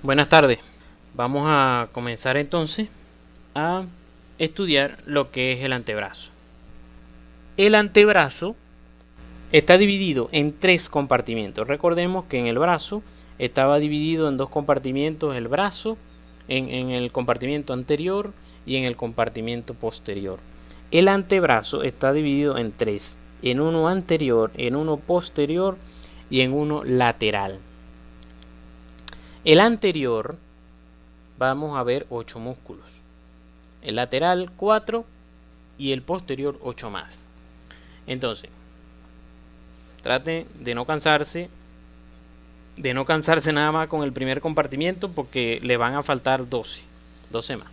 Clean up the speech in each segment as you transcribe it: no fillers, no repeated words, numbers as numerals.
Buenas tardes. Vamos a comenzar entonces a estudiar lo que es el antebrazo. El antebrazo está dividido en tres compartimientos. Recordemos que en el brazo estaba dividido en dos compartimientos: el brazo en el compartimiento anterior y en el compartimiento posterior. El antebrazo está dividido en tres: en uno anterior, en uno posterior y en uno lateral. El anterior vamos a ver 8 músculos, el lateral 4 y el posterior 8 más. Entonces, traten de no cansarse nada más con el primer compartimiento, porque le van a faltar 12 más.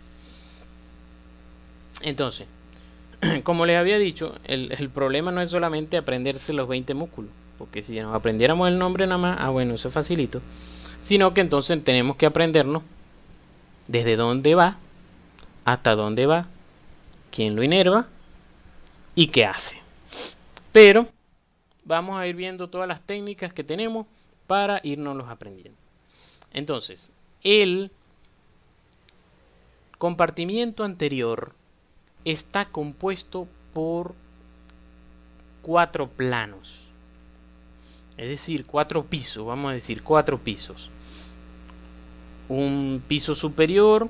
Entonces, como les había dicho, el problema no es solamente aprenderse los 20 músculos, porque si nos aprendiéramos el nombre nada más, bueno, eso es facilito, sino que entonces tenemos que aprendernos desde dónde va, hasta dónde va, quién lo inerva y qué hace. Pero vamos a ir viendo todas las técnicas que tenemos para irnos aprendiendo. Entonces, el compartimiento anterior está compuesto por 4 planos, es decir, 4 pisos, vamos a decir 4 pisos. Un piso superior,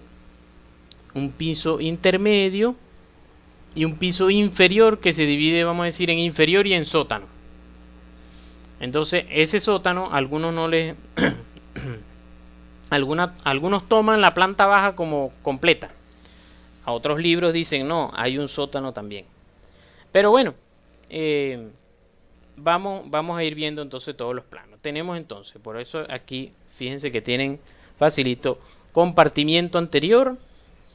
un piso intermedio y un piso inferior, que se divide, vamos a decir, en inferior y en sótano. Entonces, ese sótano, algunos no les algunos toman la planta baja como completa. A otros libros dicen no, hay un sótano también. Pero bueno, vamos a ir viendo entonces todos los planos. Tenemos entonces, por eso aquí, fíjense que tienen facilito compartimiento anterior.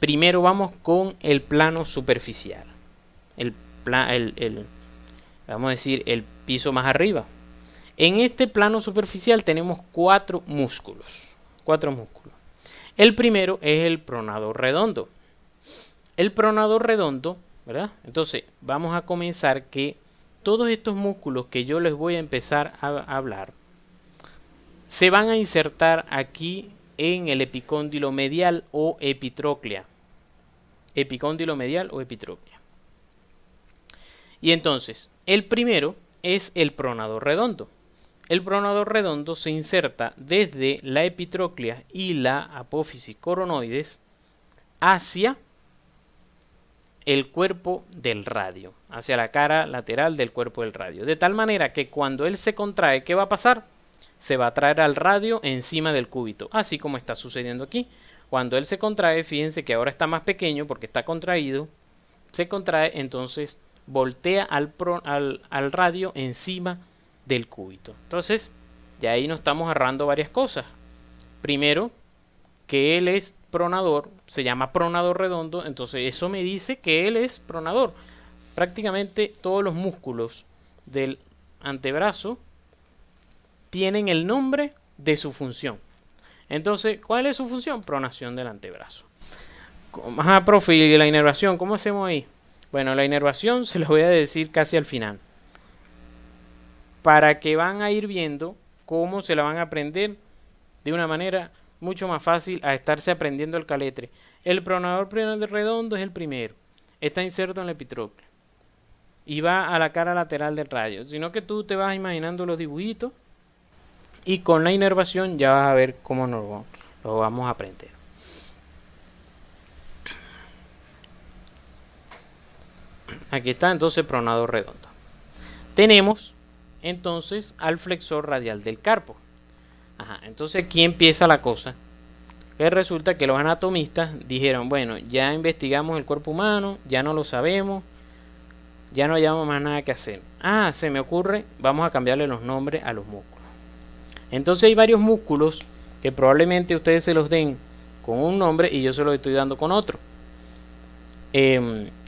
Primero vamos con el plano superficial. Vamos a decir, el piso más arriba. En este plano superficial tenemos 4 músculos. 4 músculos. El primero es el pronador redondo. El pronador redondo, ¿verdad? Entonces, vamos a comenzar que todos estos músculos que yo les voy a empezar a hablar se van a insertar aquí en el epicóndilo medial o epitróclea. Epicóndilo medial o epitróclea. Y entonces, el primero es el pronador redondo. El pronador redondo se inserta desde la epitróclea y la apófisis coronoides hacia el cuerpo del radio, hacia la cara lateral del cuerpo del radio. De tal manera que cuando él se contrae, ¿qué va a pasar? Se va a traer al radio encima del cúbito, así como está sucediendo aquí. Cuando él se contrae, fíjense que ahora está más pequeño porque está contraído. Se contrae, entonces voltea al radio encima del cúbito. Entonces, ya ahí nos estamos agarrando varias cosas. Primero, que él es pronador, se llama pronador redondo, entonces eso me dice que él es pronador. Prácticamente todos los músculos del antebrazo tienen el nombre de su función. Entonces, ¿cuál es su función? Pronación del antebrazo. Profe, ¿y la inervación? ¿Cómo hacemos ahí? Bueno, la inervación se los voy a decir casi al final, para que van a ir viendo cómo se la van a aprender de una manera mucho más fácil a estarse aprendiendo el caletre. El pronador redondo es el primero. Está inserto en la epitróclea y va a la cara lateral del radio. Sino que tú te vas imaginando los dibujitos y con la inervación ya vas a ver cómo lo vamos a aprender. Aquí está entonces pronador redondo. Tenemos entonces al flexor radial del carpo. Entonces aquí empieza la cosa. Que resulta que los anatomistas dijeron, bueno, ya investigamos el cuerpo humano, ya no lo sabemos, ya no hayamos más nada que hacer. Se me ocurre, vamos a cambiarle los nombres a los músculos. Entonces hay varios músculos que probablemente ustedes se los den con un nombre y yo se los estoy dando con otro.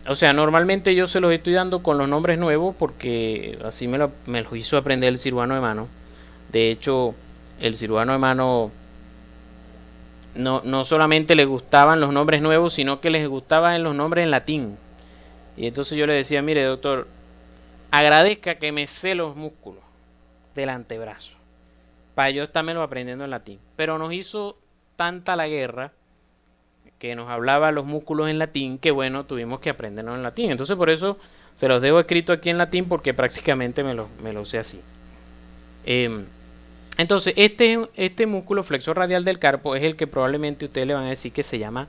O sea, normalmente yo se los estoy dando con los nombres nuevos porque así me los hizo aprender el cirujano de mano. De hecho, el cirujano de mano no solamente les gustaban los nombres nuevos, sino que les gustaban los nombres en latín. Y entonces yo le decía, mire doctor, agradezca que me sé los músculos del antebrazo, para yo estármelo aprendiendo en latín. Pero nos hizo tanta la guerra que nos hablaba los músculos en latín, que bueno, tuvimos que aprendernos en latín. Entonces por eso se los dejo escrito aquí en latín, porque prácticamente me lo sé así. Entonces este músculo flexor radial del carpo es el que probablemente ustedes le van a decir que se llama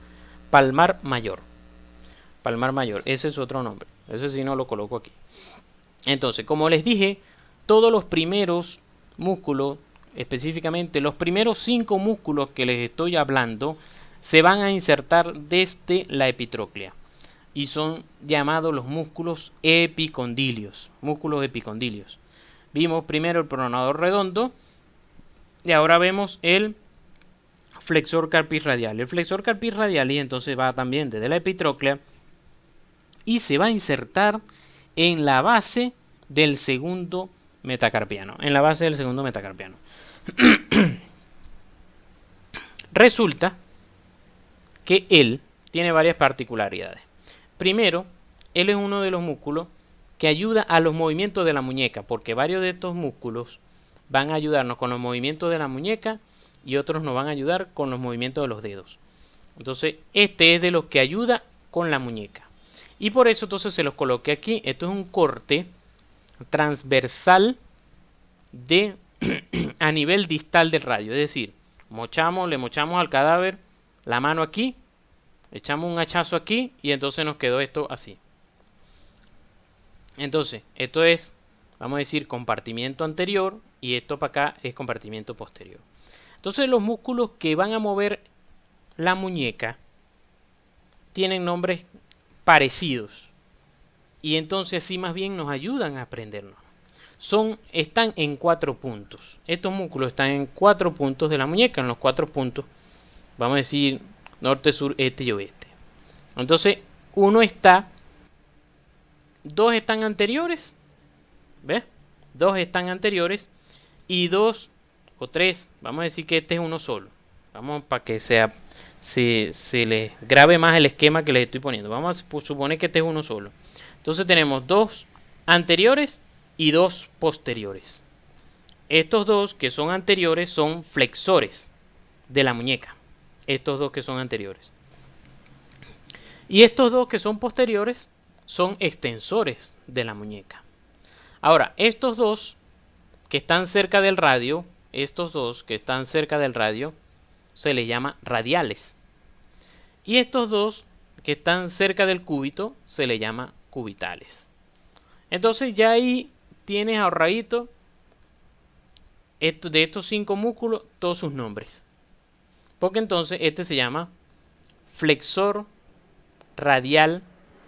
palmar mayor. Palmar mayor, ese es otro nombre. Ese sí no lo coloco aquí. Entonces, como les dije, todos los primeros músculos, específicamente los primeros 5 músculos que les estoy hablando, se van a insertar desde la epitróclea y son llamados los músculos epicondilios. Músculos epicondilios. Vimos primero el pronador redondo y ahora vemos el flexor carpis radial. El flexor carpis radial y entonces va también desde la epitróclea y se va a insertar en la base del segundo metacarpiano. En la base del segundo metacarpiano. Resulta que él tiene varias particularidades. Primero, él es uno de los músculos que ayuda a los movimientos de la muñeca, porque varios de estos músculos van a ayudarnos con los movimientos de la muñeca y otros nos van a ayudar con los movimientos de los dedos. Entonces, este es de los que ayuda con la muñeca. Y por eso entonces se los coloqué aquí. Esto es un corte transversal a nivel distal del radio. Es decir, le mochamos al cadáver la mano aquí, echamos un hachazo aquí y entonces nos quedó esto así. Entonces, esto es, vamos a decir, compartimiento anterior y esto para acá es compartimiento posterior. Entonces, los músculos que van a mover la muñeca tienen nombres parecidos y entonces así más bien nos ayudan a aprendernos. Están en 4 puntos. Estos músculos están en 4 puntos de la muñeca, en los 4 puntos, vamos a decir, norte, sur, este y oeste. Entonces, 2 están anteriores, ¿ves? 2 están anteriores y 2 o 3, vamos a decir que este es uno solo. Vamos para que se les grabe más el esquema que les estoy poniendo. Vamos a suponer que este es uno solo. Entonces tenemos 2 anteriores y 2 posteriores. Estos 2 que son anteriores son flexores de la muñeca. Estos 2 que son anteriores. Y estos 2 que son posteriores son extensores de la muñeca. Ahora, estos 2 que están cerca del radio, se les llama radiales. Y estos 2 que están cerca del cúbito se les llama cubitales. Entonces ya ahí tienes ahorradito de estos 5 músculos todos sus nombres. Porque entonces este se llama flexor radial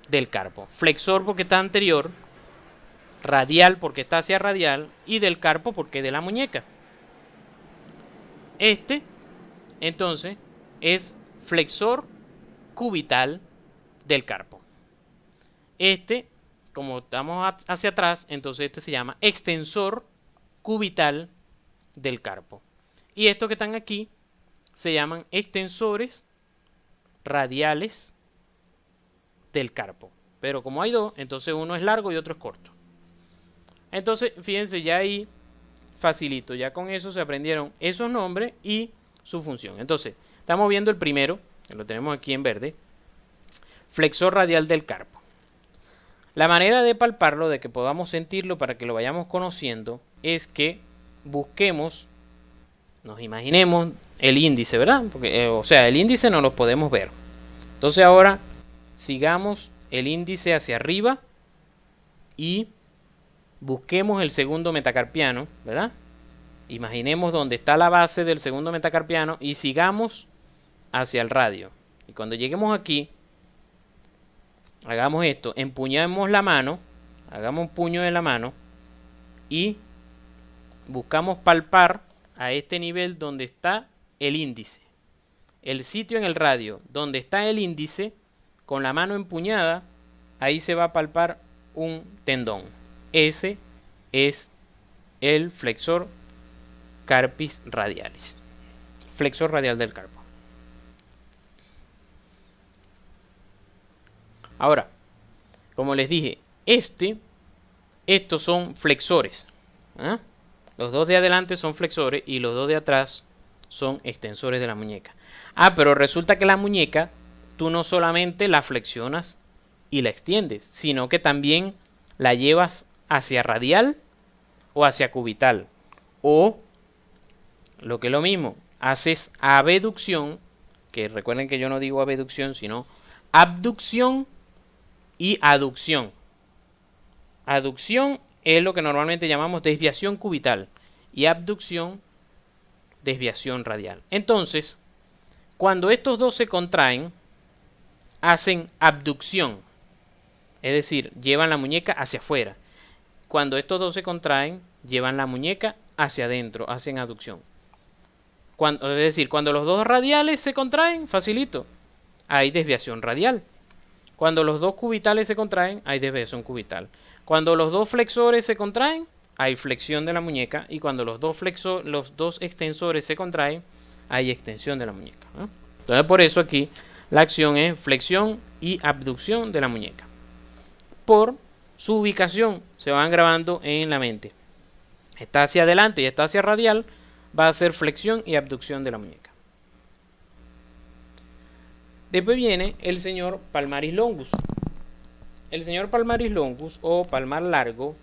del carpo. Flexor porque está anterior, radial porque está hacia radial y del carpo porque es de la muñeca. Este entonces es flexor cubital del carpo. Este, como estamos hacia atrás, entonces este se llama extensor cubital del carpo. Y estos que están aquí se llaman extensores radiales del carpo. Pero como hay 2, entonces uno es largo y otro es corto. Entonces, fíjense, ya ahí facilito. Ya con eso se aprendieron esos nombres y su función. Entonces, estamos viendo el primero, que lo tenemos aquí en verde. Flexor radial del carpo. La manera de palparlo, de que podamos sentirlo para que lo vayamos conociendo, es que busquemos, nos imaginemos el índice, ¿verdad? Porque, o sea, el índice no lo podemos ver. Entonces ahora sigamos el índice hacia arriba y busquemos el segundo metacarpiano, ¿verdad? Imaginemos dónde está la base del segundo metacarpiano y sigamos hacia el radio. Y cuando lleguemos aquí, hagamos esto, empuñamos la mano, hagamos un puño de la mano y buscamos palpar a este nivel donde está el índice. El sitio en el radio donde está el índice, con la mano empuñada, ahí se va a palpar un tendón. Ese es el flexor carpis radialis. Flexor radial del carpo. Ahora, como les dije, estos son flexores. Los 2 de adelante son flexores y los 2 de atrás son extensores de la muñeca. Ah, pero resulta que la muñeca tú no solamente la flexionas y la extiendes, sino que también la llevas hacia radial o hacia cubital. O, lo que es lo mismo, haces abducción, que recuerden que yo no digo abducción, sino abducción y aducción. Aducción es lo que normalmente llamamos desviación cubital y abducción, desviación radial. Entonces, cuando estos dos se contraen, hacen abducción, es decir, llevan la muñeca hacia afuera. Cuando estos dos se contraen, llevan la muñeca hacia adentro, hacen aducción. Es decir, cuando los dos radiales se contraen, facilito, hay desviación radial. Cuando los dos cubitales se contraen, hay desviación cubital. Cuando los dos flexores se contraen, hay flexión de la muñeca. Y cuando los dos extensores se contraen, hay extensión de la muñeca, ¿no? Entonces, por eso aquí la acción es flexión y abducción de la muñeca. Por su ubicación, se van grabando en la mente. Está hacia adelante y está hacia radial, va a ser flexión y abducción de la muñeca. Después viene el señor palmaris longus. El señor palmaris longus o palmar largo,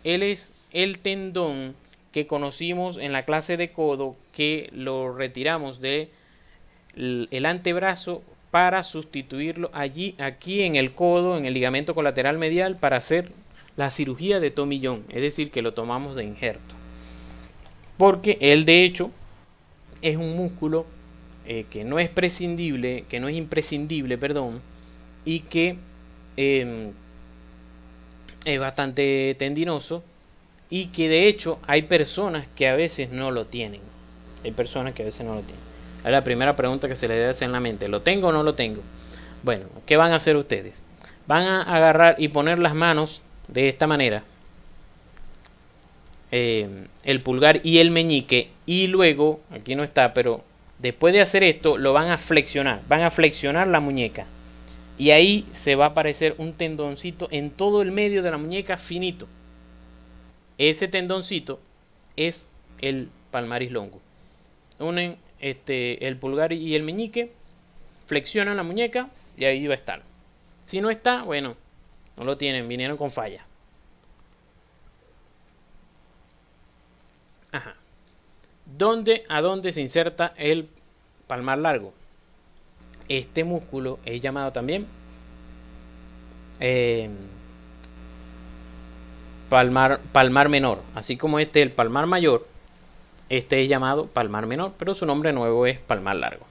él es el tendón que conocimos en la clase de codo, que lo retiramos del antebrazo para sustituirlo aquí en el codo, en el ligamento colateral medial, para hacer la cirugía de Tommy John, es decir, que lo tomamos de injerto. Porque él de hecho es un músculo que no es imprescindible, y que es bastante tendinoso, y que de hecho hay personas que a veces no lo tienen. Es la primera pregunta que se le debe hacer en la mente: ¿lo tengo o no lo tengo? Bueno, ¿qué van a hacer ustedes? Van a agarrar y poner las manos de esta manera, el pulgar y el meñique, y luego, aquí no está, pero después de hacer esto, lo van a flexionar la muñeca, y ahí se va a aparecer un tendoncito en todo el medio de la muñeca finito. Ese tendoncito es el palmaris longus. Unen el pulgar y el meñique, flexionan la muñeca y ahí va a estar. Si no está, bueno, no lo tienen, vinieron con falla. Ajá. ¿A dónde se inserta el palmar largo? Este músculo es llamado también palmar menor. Así como el palmar mayor, este es llamado palmar menor, pero su nombre nuevo es palmar largo.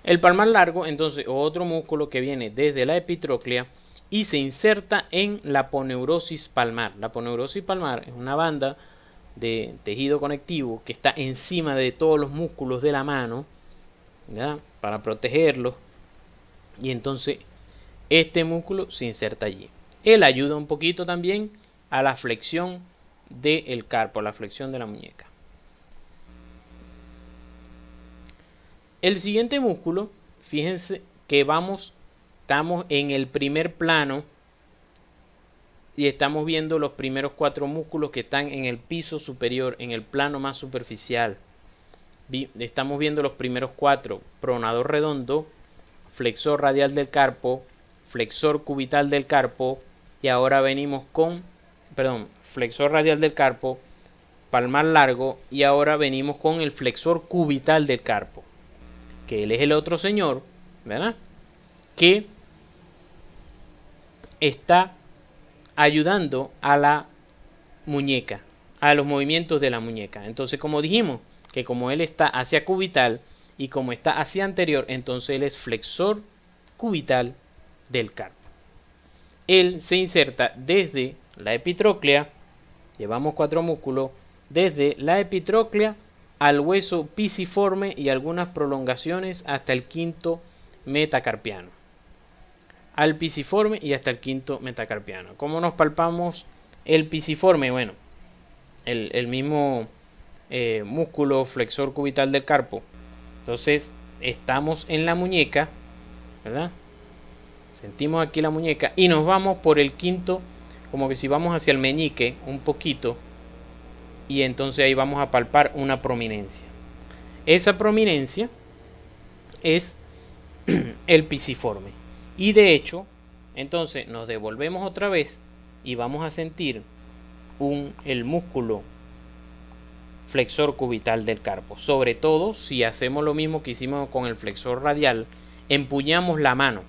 El palmar largo, entonces, otro músculo que viene desde la epitróclea y se inserta en la aponeurosis palmar. La aponeurosis palmar es una banda de tejido conectivo que está encima de todos los músculos de la mano, ¿verdad?, para protegerlos, y entonces este músculo se inserta allí. Él ayuda un poquito también a la flexión del carpo, a la flexión de la muñeca. El siguiente músculo, fíjense que estamos en el primer plano y estamos viendo los primeros 4 músculos que están en el piso superior, en el plano más superficial. Estamos viendo los primeros 4: pronador redondo, flexor radial del carpo, flexor cubital del carpo, y ahora venimos con, flexor radial del carpo, palmar largo, y ahora venimos con el flexor cubital del carpo, que él es el otro señor, ¿verdad?, que está ayudando a la muñeca, a los movimientos de la muñeca. Entonces, como dijimos, que como él está hacia cubital y como está hacia anterior, entonces él es flexor cubital del carpo. Él se inserta desde la epitróclea, llevamos 4 músculos, desde la epitróclea al hueso pisiforme y algunas prolongaciones hasta el quinto metacarpiano. Al pisiforme y hasta el quinto metacarpiano. ¿Cómo nos palpamos el pisiforme? Bueno, el mismo músculo flexor cubital del carpo. Entonces estamos en la muñeca, ¿verdad? Sentimos aquí la muñeca y nos vamos por el quinto, como que si vamos hacia el meñique un poquito, y entonces ahí vamos a palpar una prominencia. Esa prominencia es el pisiforme. Y de hecho, entonces nos devolvemos otra vez y vamos a sentir el músculo flexor cubital del carpo. Sobre todo si hacemos lo mismo que hicimos con el flexor radial, empuñamos la mano.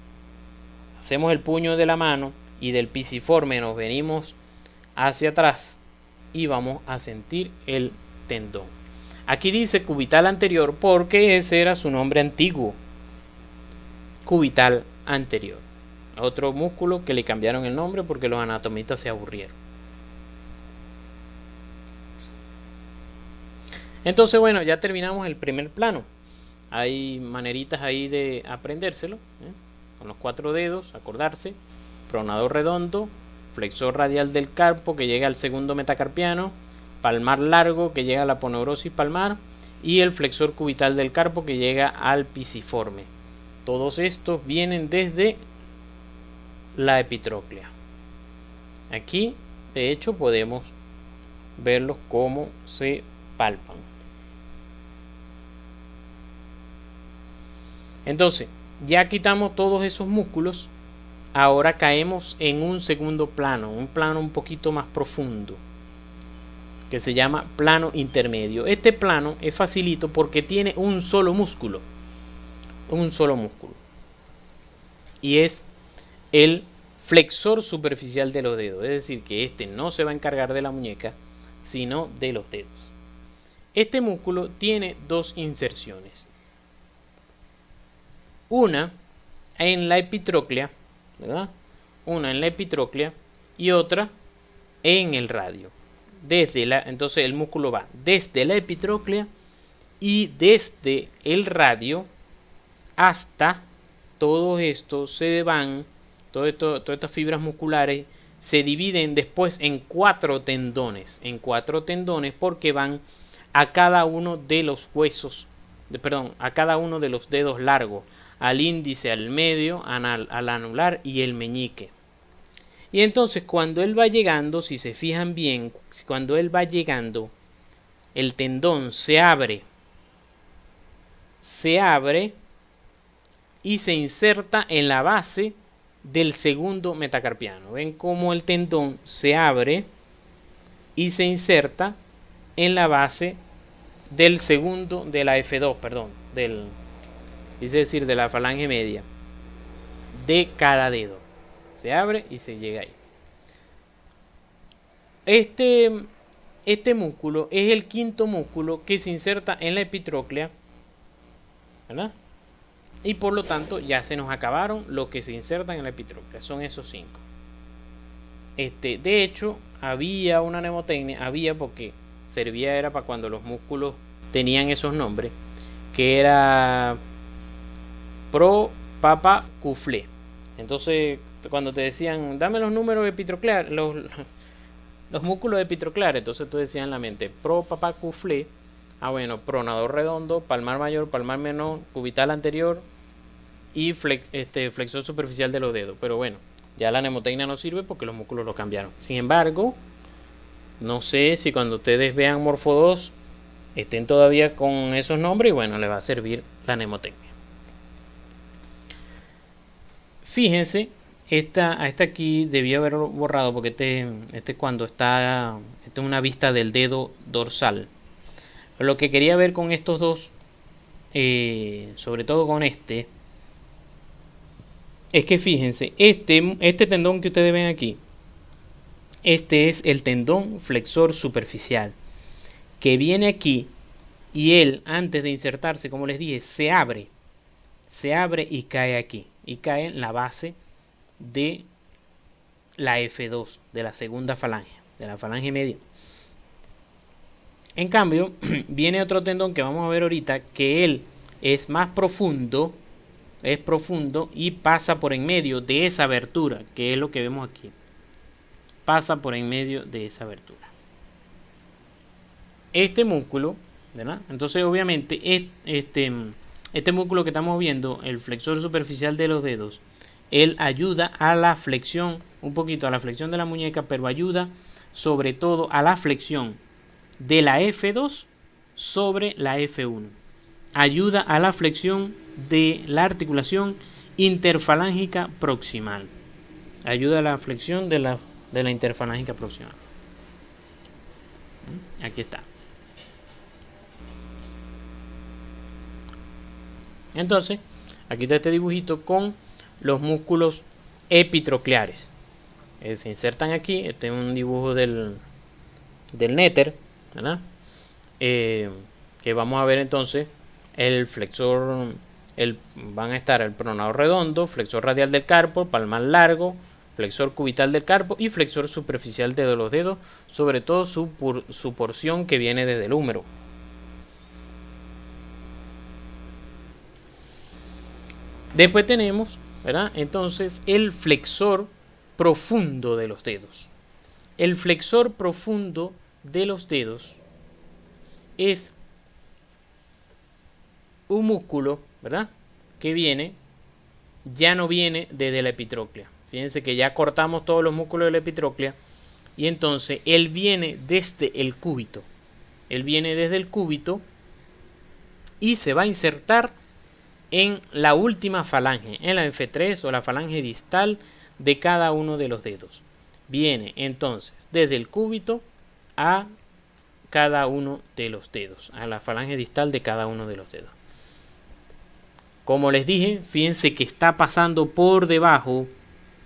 Hacemos el puño de la mano y del pisiforme nos venimos hacia atrás y vamos a sentir el tendón. Aquí dice cubital anterior porque ese era su nombre antiguo. Cubital anterior. Otro músculo que le cambiaron el nombre porque los anatomistas se aburrieron. Entonces, bueno, ya terminamos el primer plano. Hay maneritas ahí de aprendérselo, con los 4 dedos, acordarse. Pronador redondo, flexor radial del carpo que llega al segundo metacarpiano, palmar largo que llega a la aponeurosis palmar y el flexor cubital del carpo que llega al pisiforme. Todos estos vienen desde la epitróclea. Aquí, de hecho, podemos verlos cómo se palpan. Entonces, ya quitamos todos esos músculos. Ahora caemos en un segundo plano, un plano un poquito más profundo, que se llama plano intermedio. Este plano es facilito porque tiene un solo músculo. Y es el flexor superficial de los dedos. Es decir, que este no se va a encargar de la muñeca, sino de los dedos. Este músculo tiene 2 inserciones. Una en la epitróclea, ¿verdad? Una en la epitróclea y otra en el radio. Entonces el músculo va desde la epitróclea y desde el radio hasta todo esto se van, todas estas fibras musculares se dividen después en 4 tendones. En 4 tendones porque van a cada uno de los huesos, a cada uno de los dedos largos, al índice, al medio, al anular y el meñique. Y entonces cuando él va llegando, si se fijan bien, cuando él va llegando, el tendón se abre y se inserta en la base del segundo metacarpiano. Ven cómo el tendón se abre y se inserta en la base del segundo, de la F2, es decir, de la falange media de cada dedo. Se abre y se llega ahí. Este músculo es el quinto músculo que se inserta en la epitróclea, ¿verdad? Y por lo tanto ya se nos acabaron los que se insertan en la epitróclea. Son esos 5. De hecho, había una mnemotecnia, porque servía era para cuando los músculos tenían esos nombres, que era pro papa cuflé. Entonces, cuando te decían, dame los números epitrocleares, los músculos epitrocleares, entonces tú decías en la mente, pro papa cuflé. Bueno, pronador redondo, palmar mayor, palmar menor, cubital anterior y flexor superficial de los dedos. Pero bueno, ya la mnemotecnia no sirve porque los músculos lo cambiaron. Sin embargo, no sé si cuando ustedes vean Morfo 2 estén todavía con esos nombres y bueno, les va a servir la mnemotecnia. Fíjense, esta aquí debía haberlo borrado porque este cuando está, es una vista del dedo dorsal. Lo que quería ver con estos dos, sobre todo con es que fíjense, este tendón que ustedes ven aquí, este es el tendón flexor superficial, que viene aquí y él, antes de insertarse, como les dije, se abre y cae aquí, y cae en la base de la F2, de la segunda falange, de la falange media. En cambio, viene otro tendón que vamos a ver ahorita, que él es más profundo, y pasa por en medio de esa abertura, que es lo que vemos aquí. Pasa por en medio de esa abertura. Este músculo, ¿verdad? Entonces, obviamente, este músculo que estamos viendo, el flexor superficial de los dedos, él ayuda a la flexión, un poquito a la flexión de la muñeca, pero ayuda sobre todo a la flexión de la F2 sobre la F1. ayuda a la flexión de la articulación interfalángica proximal. Ayuda a la flexión de la interfalángica proximal. Aquí está. Entonces, aquí está este dibujito con los músculos epitrocleares. Se insertan aquí. Este es un dibujo del néter, ¿verdad? Que vamos a ver entonces el flexor, van a estar el pronador redondo, flexor radial del carpo, palmar largo, flexor cubital del carpo y flexor superficial de los dedos, sobre todo su porción que viene desde el húmero. Después tenemos, ¿verdad? Entonces el flexor profundo de los dedos. El flexor profundo de los dedos es un músculo, ¿verdad? Que ya no viene desde la epitróclea. Fíjense que ya cortamos todos los músculos de la epitróclea y entonces él viene desde el cúbito. Él viene desde el cúbito y se va a insertar en la última falange, en la F3 o la falange distal de cada uno de los dedos. Viene entonces desde el cúbito a cada uno de los dedos, a la falange distal de cada uno de los dedos. Como les dije, fíjense que está pasando por debajo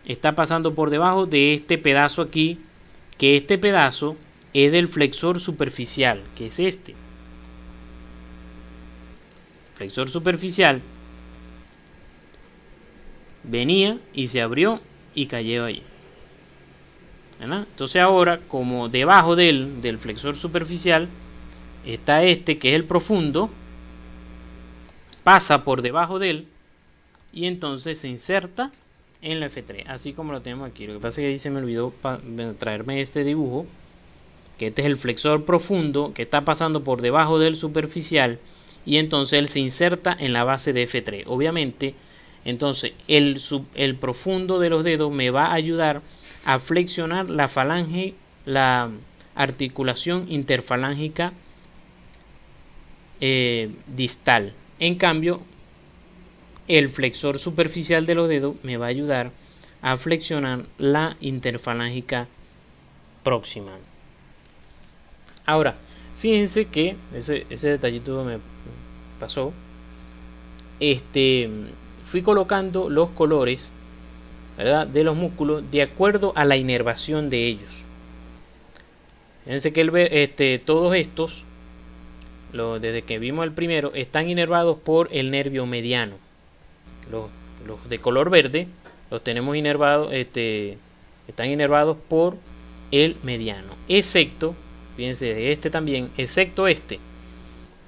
de este pedazo aquí, que este pedazo es del flexor superficial, que es este. Flexor superficial venía y se abrió y cayó ahí, ¿verdad? Entonces ahora, como debajo del flexor superficial está este que es el profundo, pasa por debajo de él y entonces se inserta en la F3, así como lo tenemos aquí. Lo que pasa es que ahí se me olvidó traerme este dibujo, que este es el flexor profundo que está pasando por debajo del superficial y entonces él se inserta en la base de F3. Obviamente, entonces el profundo de los dedos me va a ayudar a flexionar la falange, la articulación interfalángica distal. En cambio, el flexor superficial de los dedos me va a ayudar a flexionar la interfalángica proximal. Ahora, fíjense que ese detallito me pasó. Fui colocando los colores, ¿verdad?, de los músculos de acuerdo a la inervación de ellos. Fíjense que todos estos, desde que vimos el primero, están inervados por el nervio mediano. Los de color verde los tenemos inervados, están inervados por el mediano, excepto, fíjense, este también, excepto este,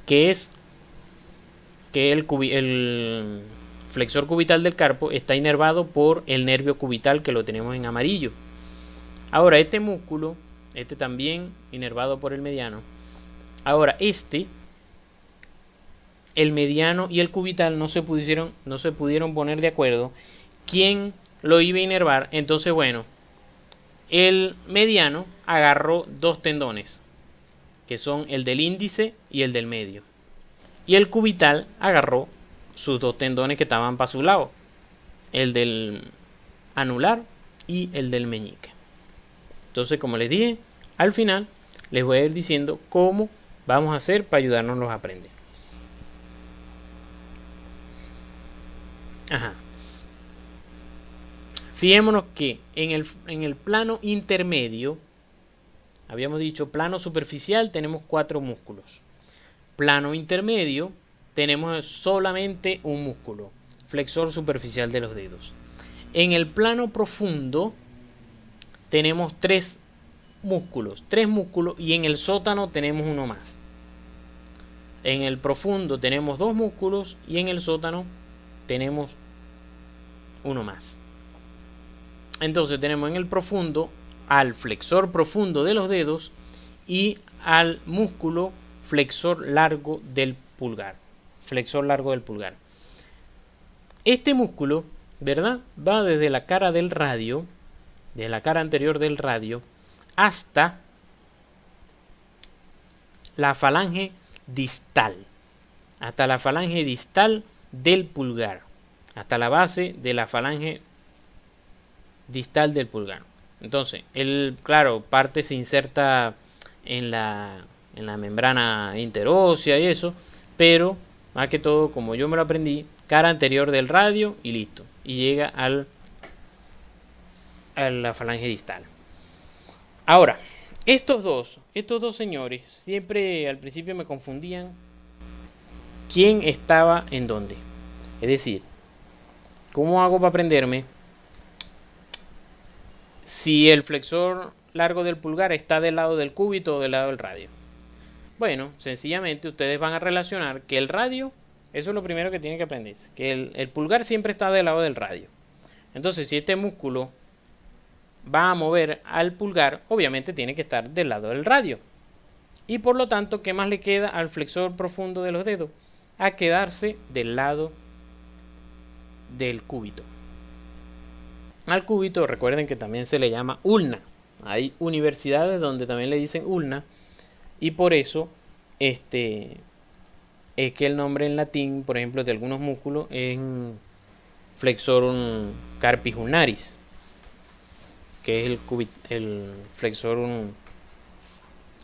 que es que el flexor cubital del carpo está inervado por el nervio cubital, que lo tenemos en amarillo. Ahora este músculo, también inervado por el mediano. Ahora el mediano y el cubital no se pudieron poner de acuerdo quién lo iba a inervar. Entonces, bueno, el mediano agarró dos tendones, que son el del índice y el del medio. Y el cubital agarró sus dos tendones que estaban para su lado, el del anular y el del meñique. Entonces, como les dije, al final les voy a ir diciendo cómo vamos a hacer para ayudarnos a aprender. Fijémonos que en el plano intermedio, habíamos dicho plano superficial, tenemos 4 músculos. Plano intermedio, tenemos solamente un músculo, flexor superficial de los dedos. En el plano profundo, tenemos 3 músculos, y en el sótano tenemos uno más. En el profundo tenemos 2 músculos y en el sótano tenemos uno más. Entonces tenemos en el profundo al flexor profundo de los dedos y al músculo flexor largo del pulgar. Este músculo, ¿verdad?, va desde la cara del radio, de la cara anterior del radio, hasta la falange distal. hasta la falange distal del pulgar, hasta la base de la falange distal del pulgar. Entonces, claro, parte se inserta en la membrana interósea y eso, pero más que todo, como yo me lo aprendí, cara anterior del radio y listo, y llega a la falange distal. Ahora, estos dos señores siempre al principio me confundían quién estaba en dónde. Es decir, ¿cómo hago para aprenderme si el flexor largo del pulgar está del lado del cúbito o del lado del radio? Bueno, sencillamente ustedes van a relacionar que el radio, eso es lo primero que tienen que aprenderse, que el pulgar siempre está del lado del radio. Entonces, si este músculo va a mover al pulgar, obviamente tiene que estar del lado del radio. Y por lo tanto, ¿qué más le queda al flexor profundo de los dedos? A quedarse del lado del cúbito. Al cúbito, recuerden que también se le llama ulna. Hay universidades donde también le dicen ulna. Y por eso, es que el nombre en latín, por ejemplo, de algunos músculos es flexor carpis ulnaris, que es el flexor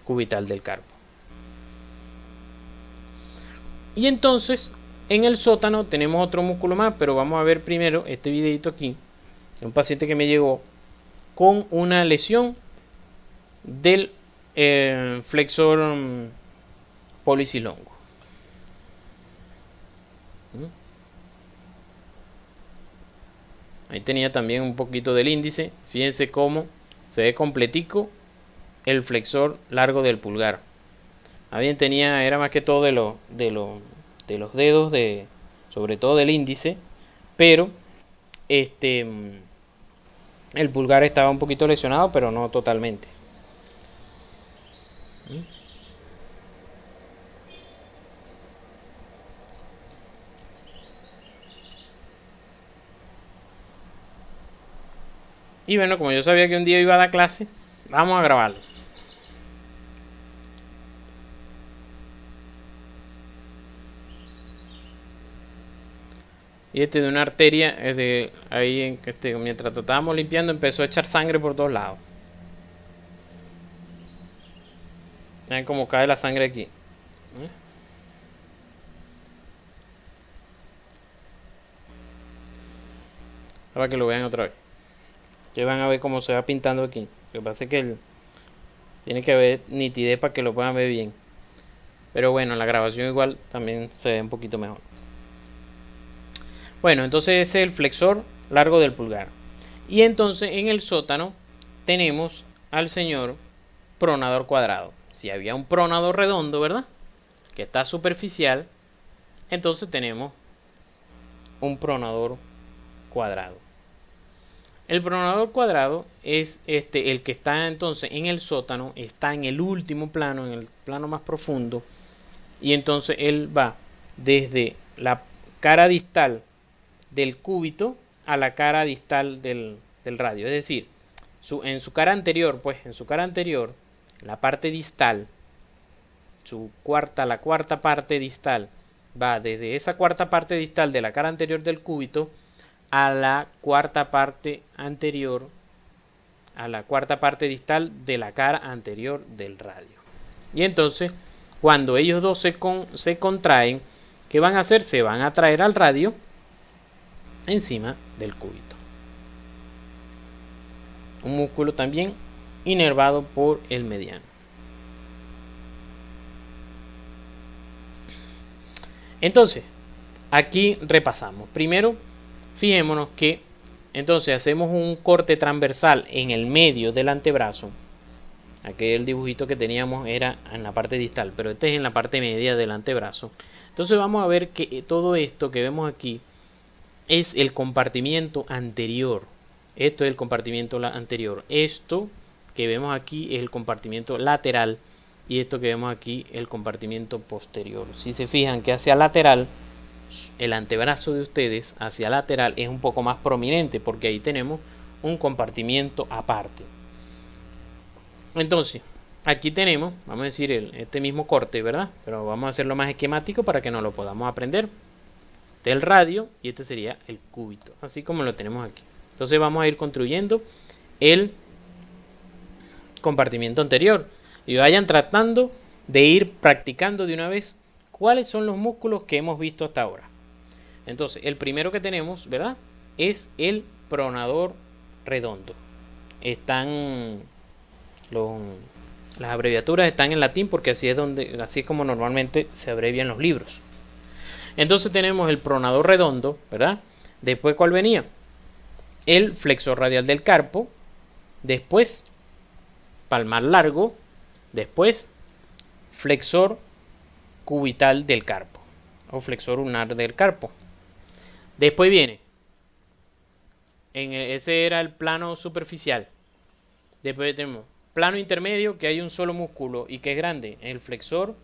cubital del carpo. Y entonces, en el sótano tenemos otro músculo más, pero vamos a ver primero este videito aquí. Un paciente que me llegó con una lesión del flexor pollicis longus. Ahí tenía también un poquito del índice. Fíjense cómo se ve completico el flexor largo del pulgar. Bien tenía, era más que todo de los dedos, sobre todo del índice, pero el pulgar estaba un poquito lesionado, pero no totalmente. Y bueno, como yo sabía que un día iba a dar clase, vamos a grabarlo. Y de una arteria, ahí mientras estábamos limpiando, empezó a echar sangre por todos lados. Ven cómo cae la sangre aquí. Para que lo vean otra vez. Ya van a ver cómo se va pintando aquí. Lo que pasa es que tiene que haber nitidez para que lo puedan ver bien. Pero bueno, la grabación igual también se ve un poquito mejor. Bueno, entonces ese es el flexor largo del pulgar. Y entonces en el sótano tenemos al señor pronador cuadrado. Si había un pronador redondo, ¿verdad? Que está superficial, entonces tenemos un pronador cuadrado. El pronador cuadrado es el que está entonces en el sótano, está en el último plano, en el plano más profundo, y entonces él va desde la cara distal del cúbito a la cara distal del radio. Es decir, en su cara anterior, la parte distal, la cuarta parte distal, va desde esa cuarta parte distal de la cara anterior del cúbito a la cuarta parte anterior, a la cuarta parte distal de la cara anterior del radio. Y entonces, cuando ellos dos se contraen, ¿qué van a hacer? Se van a traer al radio encima del cúbito. Un músculo también inervado por el mediano. Entonces, aquí repasamos. Primero, fijémonos que entonces hacemos un corte transversal en el medio del antebrazo. Aquel dibujito que teníamos era en la parte distal, pero este es en la parte media del antebrazo. Entonces vamos a ver que todo esto que vemos aquí es el compartimiento anterior. Esto es el compartimiento anterior. Esto que vemos aquí es el compartimiento lateral. Y esto que vemos aquí el compartimiento posterior. Si se fijan que hacia lateral, el antebrazo de ustedes hacia lateral es un poco más prominente, porque ahí tenemos un compartimiento aparte. Entonces, aquí tenemos, vamos a decir, este mismo corte, ¿verdad? Pero vamos a hacerlo más esquemático para que nos lo podamos aprender. Este es el radio y este sería el cúbito, así como lo tenemos aquí. Entonces vamos a ir construyendo el compartimiento anterior y vayan tratando de ir practicando de una vez cuáles son los músculos que hemos visto hasta ahora. Entonces, el primero que tenemos, ¿verdad? Es el pronador redondo. Están las abreviaturas están en latín porque así es como normalmente se abrevian los libros. Entonces tenemos el pronador redondo, ¿verdad? Después, ¿cuál venía? El flexor radial del carpo. Después, palmar largo. Después, flexor cubital del carpo o flexor ulnar del carpo. Después viene, ese era el plano superficial. Después tenemos plano intermedio, que hay un solo músculo y que es grande, el flexor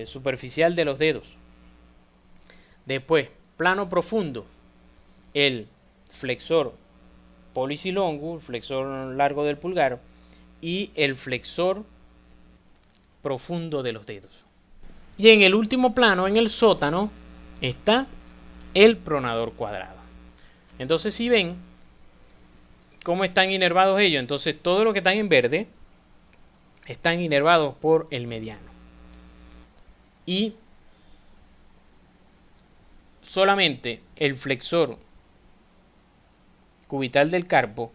superficial de los dedos. Después, plano profundo, el flexor pollicis longus, flexor largo del pulgar, y el flexor profundo de los dedos. Y en el último plano, en el sótano, está el pronador cuadrado. Entonces, si ven cómo están inervados ellos, entonces todo lo que están en verde están inervados por el mediano. Y solamente el flexor cubital del carpo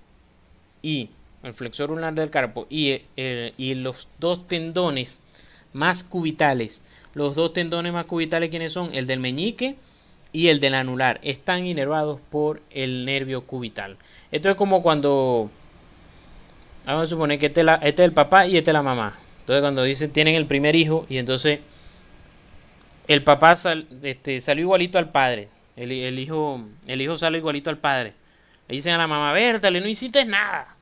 y el flexor ulnar del carpo y los dos tendones más cubitales. Los dos tendones más cubitales, ¿quiénes son? El del meñique y el del anular. Están inervados por el nervio cubital. Esto es como cuando, vamos a suponer que este es el papá y este es la mamá. Entonces cuando dicen tienen el primer hijo y entonces el papá salió igualito al padre. El hijo sale igualito al padre. Le dicen a la mamá, Bertale, no hiciste nada.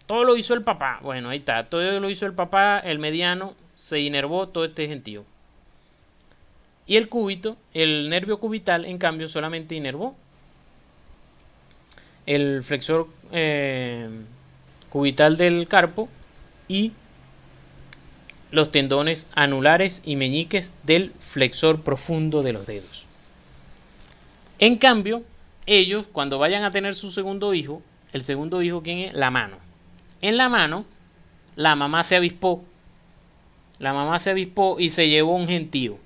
Todo lo hizo el papá. Bueno, ahí está. Todo lo hizo el papá, el mediano se inervó todo este gentío. Y el cúbito, el nervio cubital, en cambio, solamente inervó el flexor cubital del carpo y los tendones anulares y meñiques del flexor profundo de los dedos. En cambio, ellos, cuando vayan a tener su segundo hijo, el segundo hijo, ¿quién es? La mano. En la mano, la mamá se avispó. La mamá se avispó y se llevó un gentío.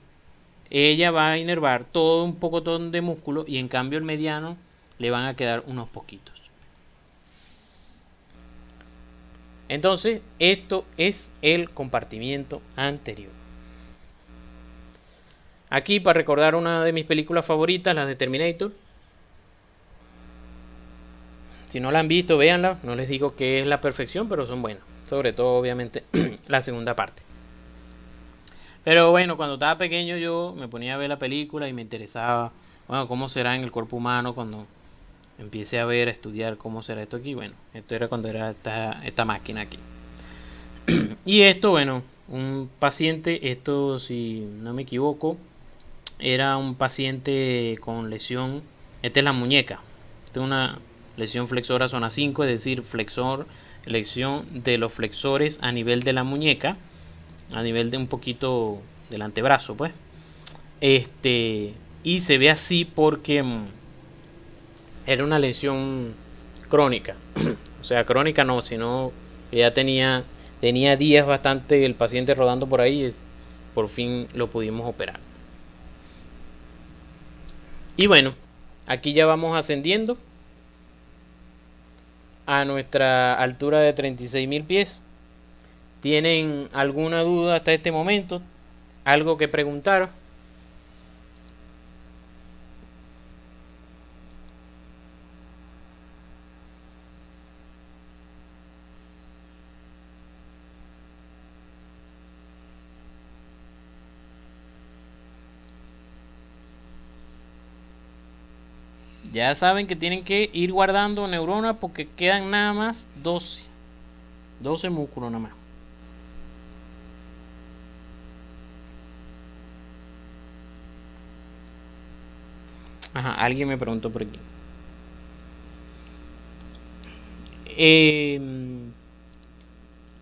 Ella va a inervar todo un pocotón de músculo y en cambio el mediano le van a quedar unos poquitos. Entonces, esto es el compartimiento anterior. Aquí, para recordar una de mis películas favoritas, las de Terminator. Si no la han visto, véanla. No les digo que es la perfección, pero son buenas. Sobre todo, obviamente, la segunda parte. Pero bueno, cuando estaba pequeño yo me ponía a ver la película y me interesaba, bueno, cómo será en el cuerpo humano cuando empiece a ver, a estudiar cómo será esto aquí. Bueno, esto era cuando era esta máquina aquí. Y esto, bueno, un paciente, esto si no me equivoco, era un paciente con lesión, esta es la muñeca, esta es una lesión flexora zona 5, es decir, lesión de los flexores a nivel de la muñeca, a nivel de un poquito del antebrazo, pues. Y se ve así porque era una lesión crónica. O sea, crónica no, sino que ya tenía días bastante el paciente rodando por ahí y por fin lo pudimos operar. Y bueno, aquí ya vamos ascendiendo a nuestra altura de 36.000 pies. ¿Tienen alguna duda hasta este momento? ¿Algo que preguntar? Ya saben que tienen que ir guardando neuronas porque quedan nada más 12 músculos nada más. Ajá, alguien me preguntó por aquí.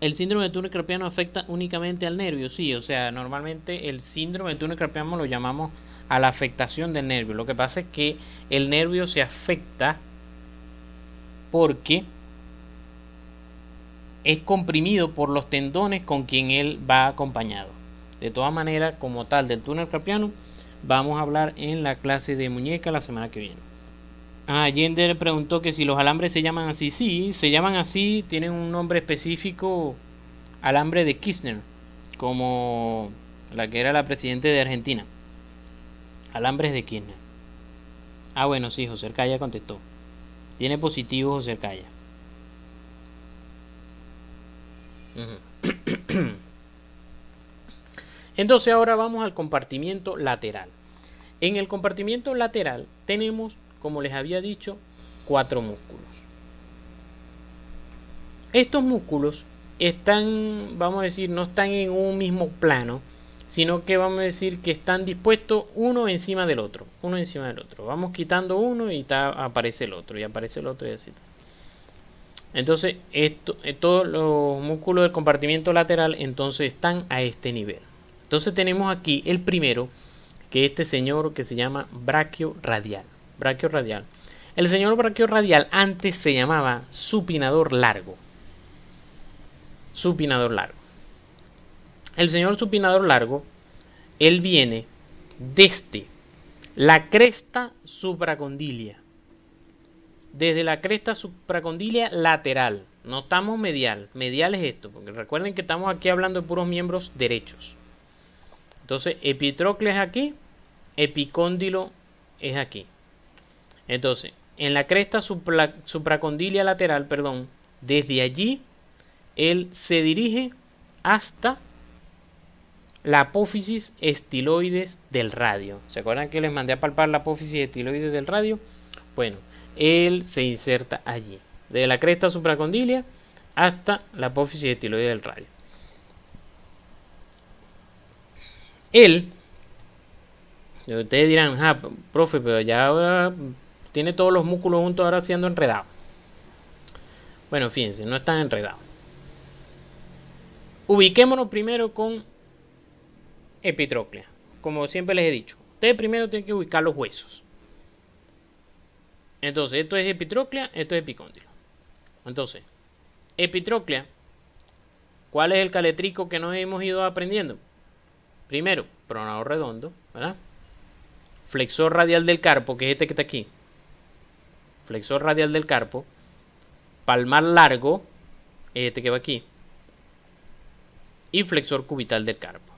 ¿El síndrome de túnel carpiano afecta únicamente al nervio? Sí, o sea, normalmente el síndrome de túnel carpiano lo llamamos a la afectación del nervio. Lo que pasa es que el nervio se afecta porque es comprimido por los tendones con quien él va acompañado. De todas maneras, como tal del túnel carpiano, vamos a hablar en la clase de muñeca la semana que viene. Allende le preguntó que si los alambres se llaman así. Sí, se llaman así, tienen un nombre específico, alambre de Kirchner, como la que era la presidenta de Argentina. Alambres de Kirchner. Bueno, sí, José Arcaya contestó. Tiene positivo José Arcaya. Entonces ahora vamos al compartimiento lateral. En el compartimiento lateral tenemos, como les había dicho, 4 músculos. Estos músculos están, vamos a decir, no están en un mismo plano, sino que vamos a decir que están dispuestos uno encima del otro, uno encima del otro. Vamos quitando uno y aparece el otro, y aparece el otro y así. Entonces, todos los músculos del compartimiento lateral entonces están a este nivel. Entonces tenemos aquí el primero, que este señor que se llama braquio radial. Braquio radial. El señor braquio radial antes se llamaba supinador largo. Supinador largo. El señor supinador largo, él viene desde la cresta supracondilia. Desde la cresta supracondilia lateral. No estamos medial. Medial es esto, porque recuerden que estamos aquí hablando de puros miembros derechos. Entonces, epitrocles es aquí, epicóndilo es aquí. Entonces, en la cresta supracondilia lateral, perdón, desde allí, él se dirige hasta la apófisis estiloides del radio. ¿Se acuerdan que les mandé a palpar la apófisis estiloides del radio? Bueno, él se inserta allí, de la cresta supracondilia hasta la apófisis estiloide del radio. Él, ustedes dirán, profe, pero ya ahora tiene todos los músculos juntos ahora siendo enredado. Bueno, fíjense, no están enredados. Ubiquémonos primero con epitróclea. Como siempre les he dicho, ustedes primero tienen que ubicar los huesos. Entonces, esto es epitróclea, esto es epicóndilo. Entonces, epitróclea, ¿cuál es el caletrico que nos hemos ido aprendiendo? Primero, pronador redondo, ¿verdad? Flexor radial del carpo, que es este que está aquí. Flexor radial del carpo. Palmar largo, este que va aquí. Y flexor cubital del carpo.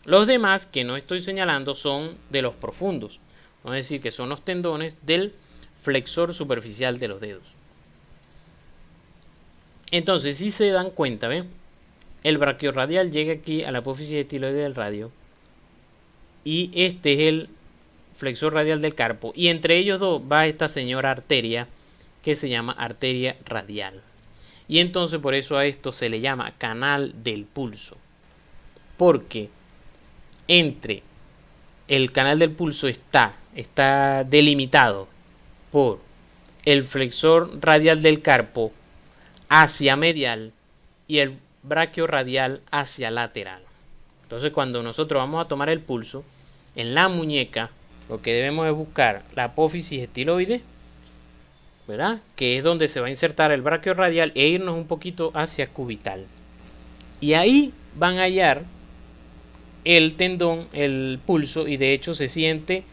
Los demás que no estoy señalando son de los profundos. Vamos a decir que son los tendones del flexor superficial de los dedos. Entonces, si se dan cuenta, ¿ven? El braquiorradial llega aquí a la apófisis estiloide del radio. Y este es el flexor radial del carpo. Y entre ellos dos va esta señora arteria que se llama arteria radial. Y entonces por eso a esto se le llama canal del pulso. Porque entre el canal del pulso está delimitado por el flexor radial del carpo hacia medial y el braquio radial hacia lateral. Entonces, cuando nosotros vamos a tomar el pulso en la muñeca, lo que debemos es buscar la apófisis estiloide, ¿verdad? Que es donde se va a insertar el braquio radial e irnos un poquito hacia cubital. Y ahí van a hallar el tendón, el pulso, y de hecho se siente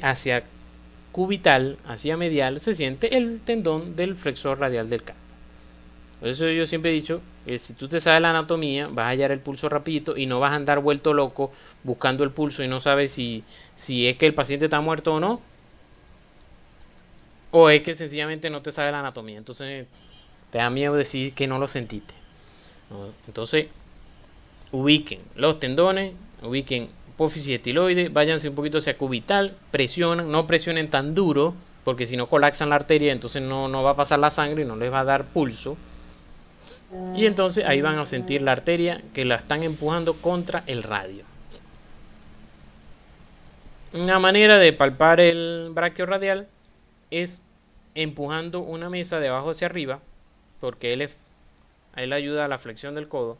hacia cubital, hacia medial, se siente el tendón del flexor radial del carpo. Por eso yo siempre he dicho que si tú te sabes la anatomía, vas a hallar el pulso rapidito y no vas a andar vuelto loco buscando el pulso y no sabes si es que el paciente está muerto o no, o es que sencillamente no te sabe la anatomía. Entonces te da miedo decir que no lo sentiste. Entonces ubiquen los tendones, ubiquen apófisis estiloide, váyanse un poquito hacia cubital, presionan, no presionen tan duro, porque si no colapsan la arteria, entonces no va a pasar la sangre y no les va a dar pulso. Y entonces ahí van a sentir la arteria que la están empujando contra el radio. Una manera de palpar el braquio radial es empujando una mesa de abajo hacia arriba, porque él es él ayuda a la flexión del codo.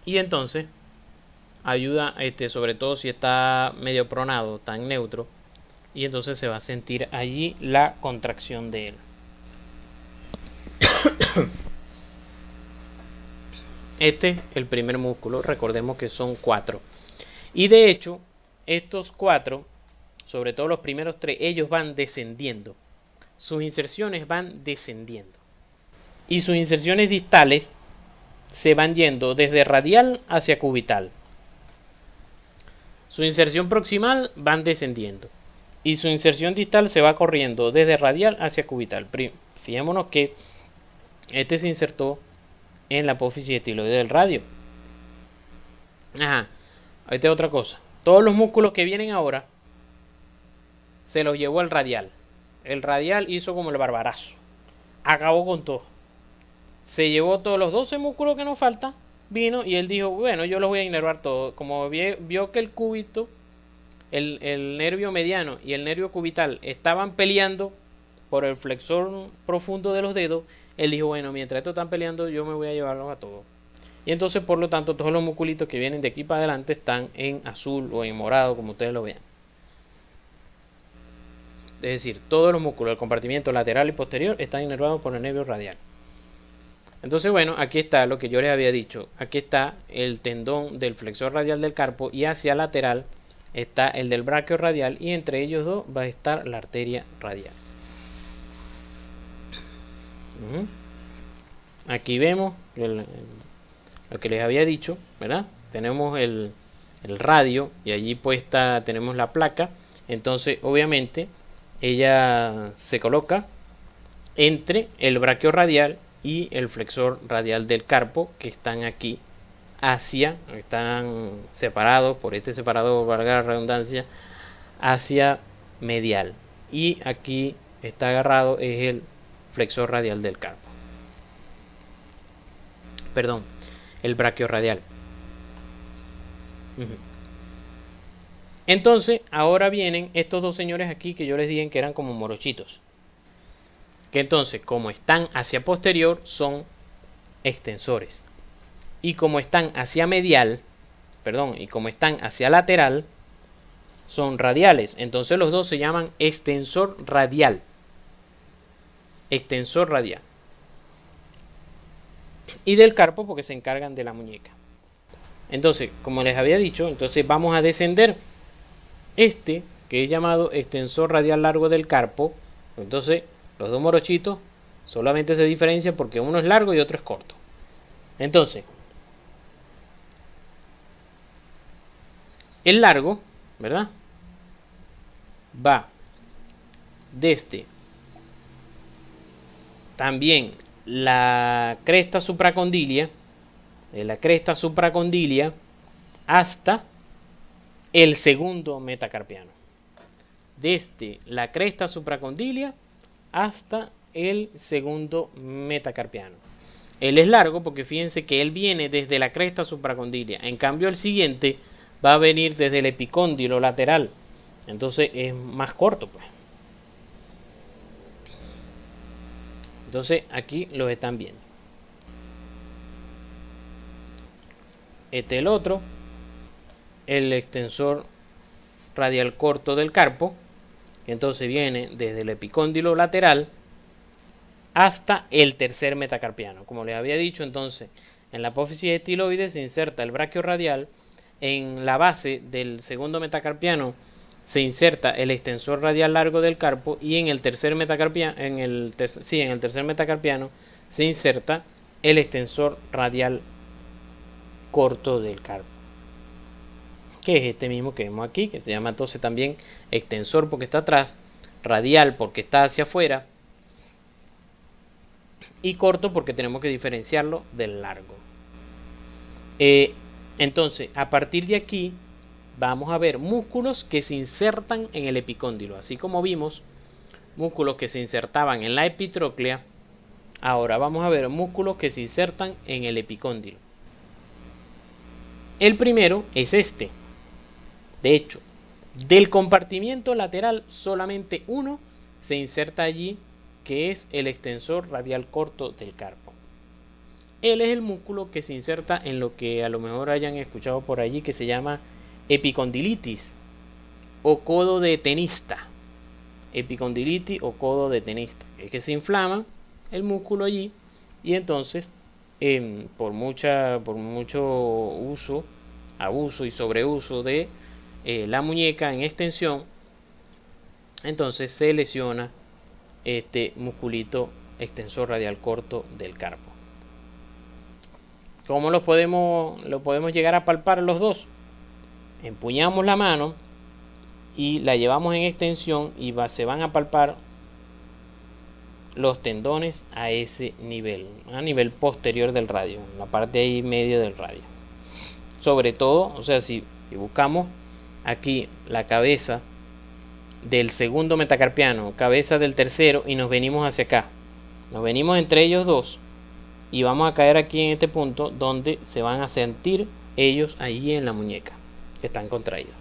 Y entonces ayuda, sobre todo si está medio pronado, tan neutro. Y entonces se va a sentir allí la contracción de él. Este es el primer músculo, recordemos que son 4. Y de hecho, estos 4, sobre todo los primeros 3, ellos van descendiendo. Sus inserciones van descendiendo. Y sus inserciones distales se van yendo desde radial hacia cubital. Su inserción proximal van descendiendo. Y su inserción distal se va corriendo desde radial hacia cubital. Fijémonos que este se insertó en la apófisis estiloide del radio. Ajá. Esta es otra cosa. Todos los músculos que vienen ahora se los llevó al radial. El radial hizo como el barbarazo. Acabó con todo. Se llevó todos los 12 músculos que nos faltan. Vino y él dijo, bueno, yo los voy a inervar todos. Como vio que el cúbito, el nervio mediano y el nervio cubital estaban peleando por el flexor profundo de los dedos, él dijo, bueno, mientras estos están peleando, yo me voy a llevarlos a todos. Y entonces, por lo tanto, todos los musculitos que vienen de aquí para adelante están en azul o en morado, como ustedes lo vean. Es decir, todos los músculos del compartimiento lateral y posterior están inervados por el nervio radial. Entonces, bueno, aquí está lo que yo les había dicho. Aquí está el tendón del flexor radial del carpo y hacia lateral está el del braquio radial y entre ellos dos va a estar la arteria radial. Aquí vemos lo que les había dicho, ¿verdad? Tenemos el radio y allí puesta tenemos la placa. Entonces, obviamente, ella se coloca entre el braquio radial y el flexor radial del carpo, que están aquí están separados por este separador, valga la redundancia, hacia medial. Y aquí está agarrado es el flexor radial del carpo. Perdón, el braquio radial. Entonces, ahora vienen estos dos señores aquí que yo les dije que eran como morochitos. Que entonces, como están hacia posterior, son extensores. Y como están hacia medial, y como están hacia lateral, son radiales. Entonces los dos se llaman extensor radial. Extensor radial. Y del carpo porque se encargan de la muñeca. Entonces, como les había dicho, entonces vamos a descender este, que es llamado extensor radial largo del carpo. Entonces, los dos morochitos solamente se diferencian porque uno es largo y otro es corto. Entonces, el largo, ¿verdad? Va desde también la cresta supracondilia, de la cresta supracondilia hasta el segundo metacarpiano. Desde la cresta supracondilia hasta el segundo metacarpiano. Él es largo porque fíjense que él viene desde la cresta supracondilia. En cambio el siguiente va a venir desde el epicóndilo lateral. Entonces es más corto, pues. Entonces aquí lo están viendo. Este es el otro. El extensor radial corto del carpo. Que entonces viene desde el epicóndilo lateral hasta el tercer metacarpiano. Como les había dicho, entonces en la apófisis estiloide se inserta el braquio radial. En la base del segundo metacarpiano se inserta el extensor radial largo del carpo y en el tercer metacarpiano, en el tercer metacarpiano se inserta el extensor radial corto del carpo, que es este mismo que vemos aquí, que se llama entonces también extensor porque está atrás, radial porque está hacia afuera y corto porque tenemos que diferenciarlo del largo. Entonces, a partir de aquí vamos a ver músculos que se insertan en el epicóndilo. Así como vimos músculos que se insertaban en la epitróclea, ahora vamos a ver músculos que se insertan en el epicóndilo. El primero es este. De hecho, del compartimiento lateral solamente uno se inserta allí, que es el extensor radial corto del carpo. Él es el músculo que se inserta en lo que a lo mejor hayan escuchado por allí, que se llama epicondilitis o codo de tenista. Epicondilitis o codo de tenista. Es que se inflama el músculo allí y entonces por mucho uso, abuso y sobreuso de la muñeca en extensión, entonces se lesiona este musculito extensor radial corto del carpo. ¿Cómo lo podemos llegar a palpar los dos? Empuñamos la mano y la llevamos en extensión y se van a palpar los tendones a ese nivel, a nivel posterior del radio, en la parte ahí medio del radio. Sobre todo, o sea, si buscamos aquí la cabeza del segundo metacarpiano, cabeza del tercero y nos venimos hacia acá, nos venimos entre ellos dos y vamos a caer aquí en este punto donde se van a sentir ellos allí en la muñeca que están contraídos.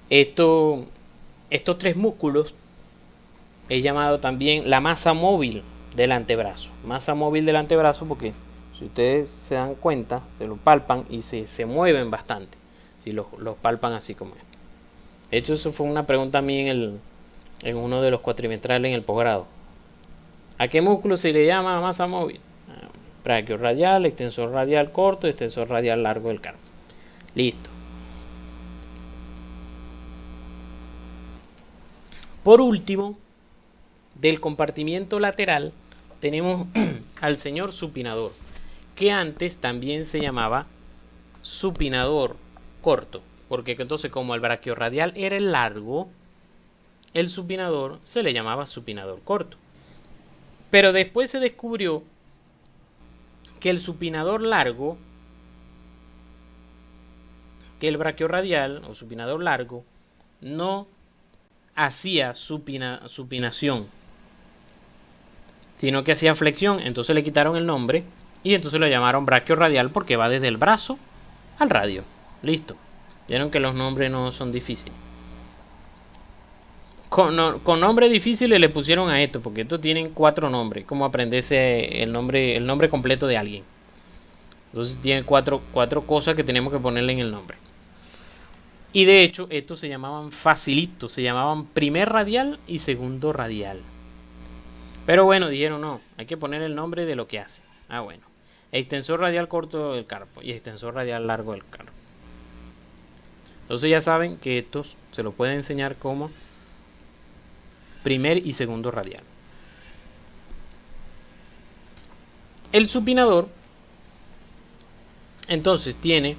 Estos tres músculos es llamado también la masa móvil del antebrazo. Masa móvil del antebrazo porque si ustedes se dan cuenta, se lo palpan y se mueven bastante si los palpan así como esto. De hecho, eso fue una pregunta a mí en uno de los cuatrimestrales en el posgrado. ¿A qué músculo se le llama masa móvil? Brachiorradial, extensor radial corto, extensor radial largo del carpo. Listo. Por último, del compartimiento lateral tenemos al señor supinador, que antes también se llamaba supinador corto, porque entonces como el brachiorradial era el largo, el supinador se le llamaba supinador corto. Pero después se descubrió que el supinador largo, que el brachiorradial o supinador largo, no hacía supinación, sino que hacía flexión. Entonces le quitaron el nombre y entonces lo llamaron brachiorradial porque va desde el brazo al radio. Listo. Vieron que los nombres no son difíciles. Con nombres difíciles le pusieron a esto, porque estos tienen 4 nombres. Como aprenderse el nombre completo de alguien. Entonces tiene cuatro cosas que tenemos que ponerle en el nombre. Y de hecho, estos se llamaban facilitos, se llamaban primer radial y segundo radial. Pero bueno, dijeron no, hay que poner el nombre de lo que hace. Ah, bueno. Extensor radial corto del carpo y extensor radial largo del carpo. Entonces ya saben que estos se lo pueden enseñar como primer y segundo radial. El supinador entonces tiene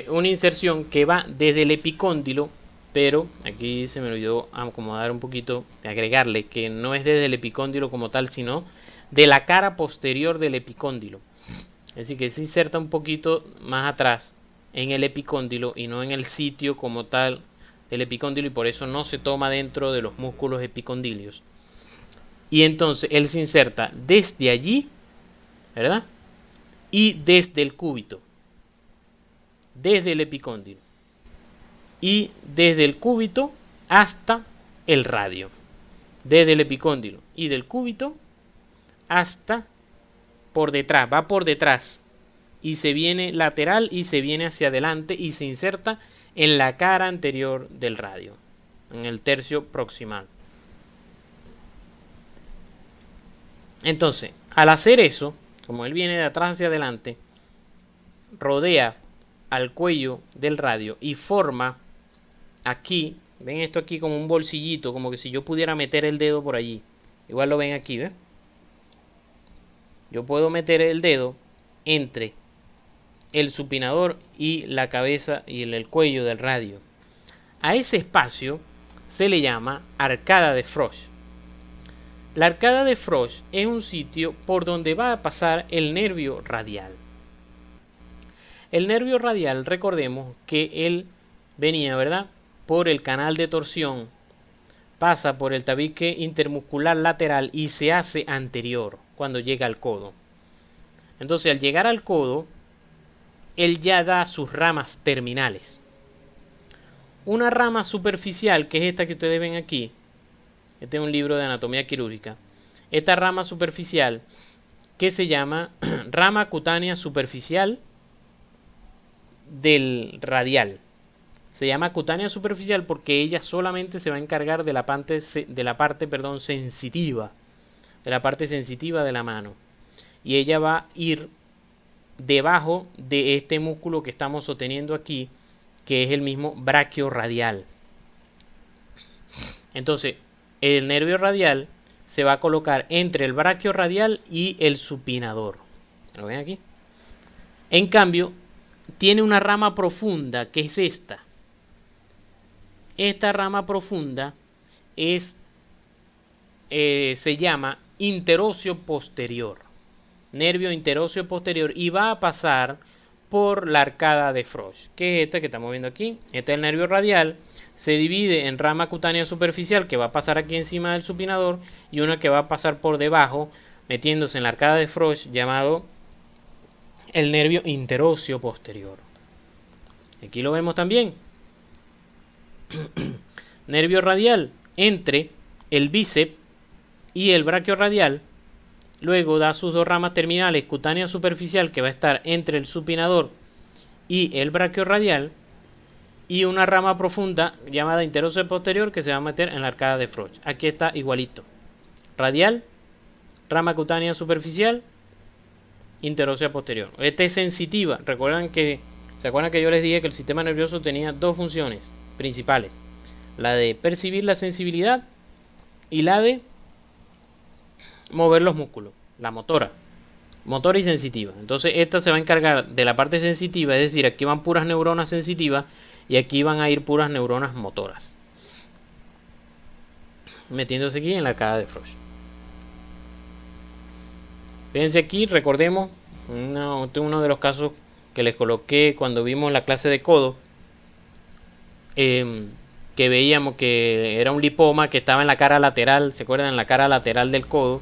una inserción que va desde el epicóndilo, pero aquí se me olvidó acomodar un poquito, de agregarle que no es desde el epicóndilo como tal, sino de la cara posterior del epicóndilo. Es decir, que se inserta un poquito más atrás en el epicóndilo y no en el sitio como tal del epicóndilo, y por eso no se toma dentro de los músculos epicondilios. Y entonces él se inserta desde allí, ¿verdad? Y desde el cúbito, desde el epicóndilo y desde el cúbito hasta el radio, desde el epicóndilo y del cúbito hasta por detrás, va por detrás y se viene lateral y se viene hacia adelante y se inserta en la cara anterior del radio, en el tercio proximal. Entonces, al hacer eso, como él viene de atrás hacia adelante, rodea al cuello del radio y forma aquí, ven esto aquí como un bolsillito, como que si yo pudiera meter el dedo por allí. Igual lo ven aquí, ¿ves? Yo puedo meter el dedo entre el supinador y la cabeza y el cuello del radio. A ese espacio se le llama arcada de Frosch. La arcada de Frosch es un sitio por donde va a pasar el nervio radial. El nervio radial, recordemos que él venía, ¿verdad?, por el canal de torsión, pasa por el tabique intermuscular lateral y se hace anterior cuando llega al codo. Entonces, al llegar al codo, él ya da sus ramas terminales. una rama superficial, que es esta que ustedes ven aquí. Este es un libro de anatomía quirúrgica. Esta rama superficial, que se llama rama cutánea superficial del radial. Se llama cutánea superficial porque ella solamente se va a encargar de la parte sensitiva, de la parte sensitiva de la mano. Y ella va a ir debajo de este músculo que estamos sosteniendo aquí, que es el mismo braquiorradial. Entonces, el nervio radial se va a colocar entre el braquiorradial y el supinador. ¿Lo ven aquí? En cambio, tiene una rama profunda, que es esta. Esta rama profunda se llama interóseo posterior, nervio interóseo posterior, y va a pasar por la arcada de Frosch, que es esta que estamos viendo aquí. Este es el nervio radial. Se divide en rama cutánea superficial, que va a pasar aquí encima del supinador, y una que va a pasar por debajo, metiéndose en la arcada de Frosch, llamado el nervio interóseo posterior. Aquí lo vemos también. Nervio radial entre el bíceps y el braquiorradial. Luego da sus dos ramas terminales, cutánea superficial, que va a estar entre el supinador y el braquiorradial, y una rama profunda llamada interóseo posterior, que se va a meter en la arcada de Frosch. Aquí está igualito: radial, rama cutánea superficial, interósea posterior. Esta es sensitiva. ¿Se acuerdan que yo les dije que el sistema nervioso tenía dos funciones principales? La de percibir la sensibilidad y la de mover los músculos, la motora y sensitiva. Entonces esta se va a encargar de la parte sensitiva, es decir, aquí van puras neuronas sensitivas y aquí van a ir puras neuronas motoras, metiéndose aquí en la arcada de Frosch. Fíjense aquí, recordemos uno de los casos que les coloqué cuando vimos la clase de codo, que veíamos que era un lipoma que estaba en la cara lateral. ¿Se acuerdan? En la cara lateral del codo.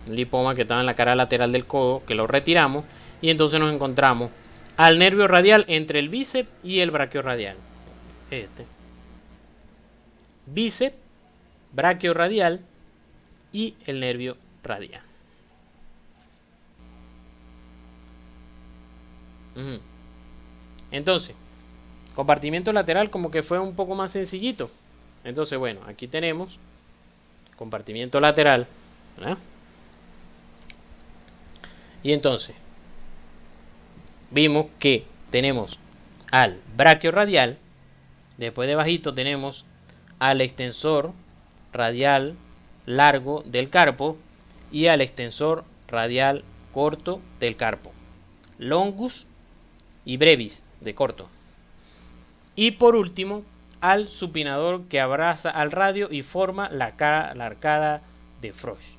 Un lipoma que estaba en la cara lateral del codo, que lo retiramos, y entonces nos encontramos al nervio radial entre el bíceps y el braquiorradial. Bíceps, braquiorradial y el nervio radial. Entonces, compartimiento lateral como que fue un poco más sencillito. Entonces, bueno, aquí tenemos compartimiento lateral, ¿verdad? Y entonces vimos que tenemos al braquiorradial, después de bajito tenemos al extensor radial largo del carpo y al extensor radial corto del carpo, longus y brevis de corto. Y por último, al supinador, que abraza al radio y forma la arcada de Frosch.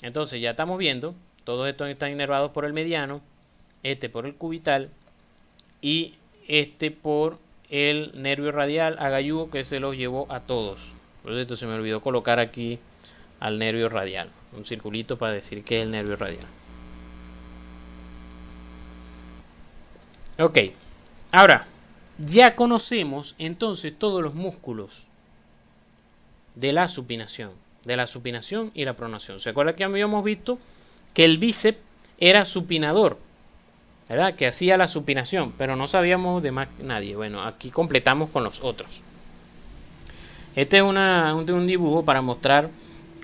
Entonces ya estamos viendo, todos estos están inervados por el mediano, este por el cubital y este por el nervio radial agalludo, que se los llevó a todos. Por cierto, se me olvidó colocar aquí al nervio radial, un circulito para decir que es el nervio radial. Ok, ahora ya conocemos entonces todos los músculos de la supinación y la pronación. ¿Se acuerdan que habíamos visto que el bíceps era supinador, ¿verdad? Que hacía la supinación, pero no sabíamos de más nadie. Bueno, aquí completamos con los otros. Este es un dibujo para mostrar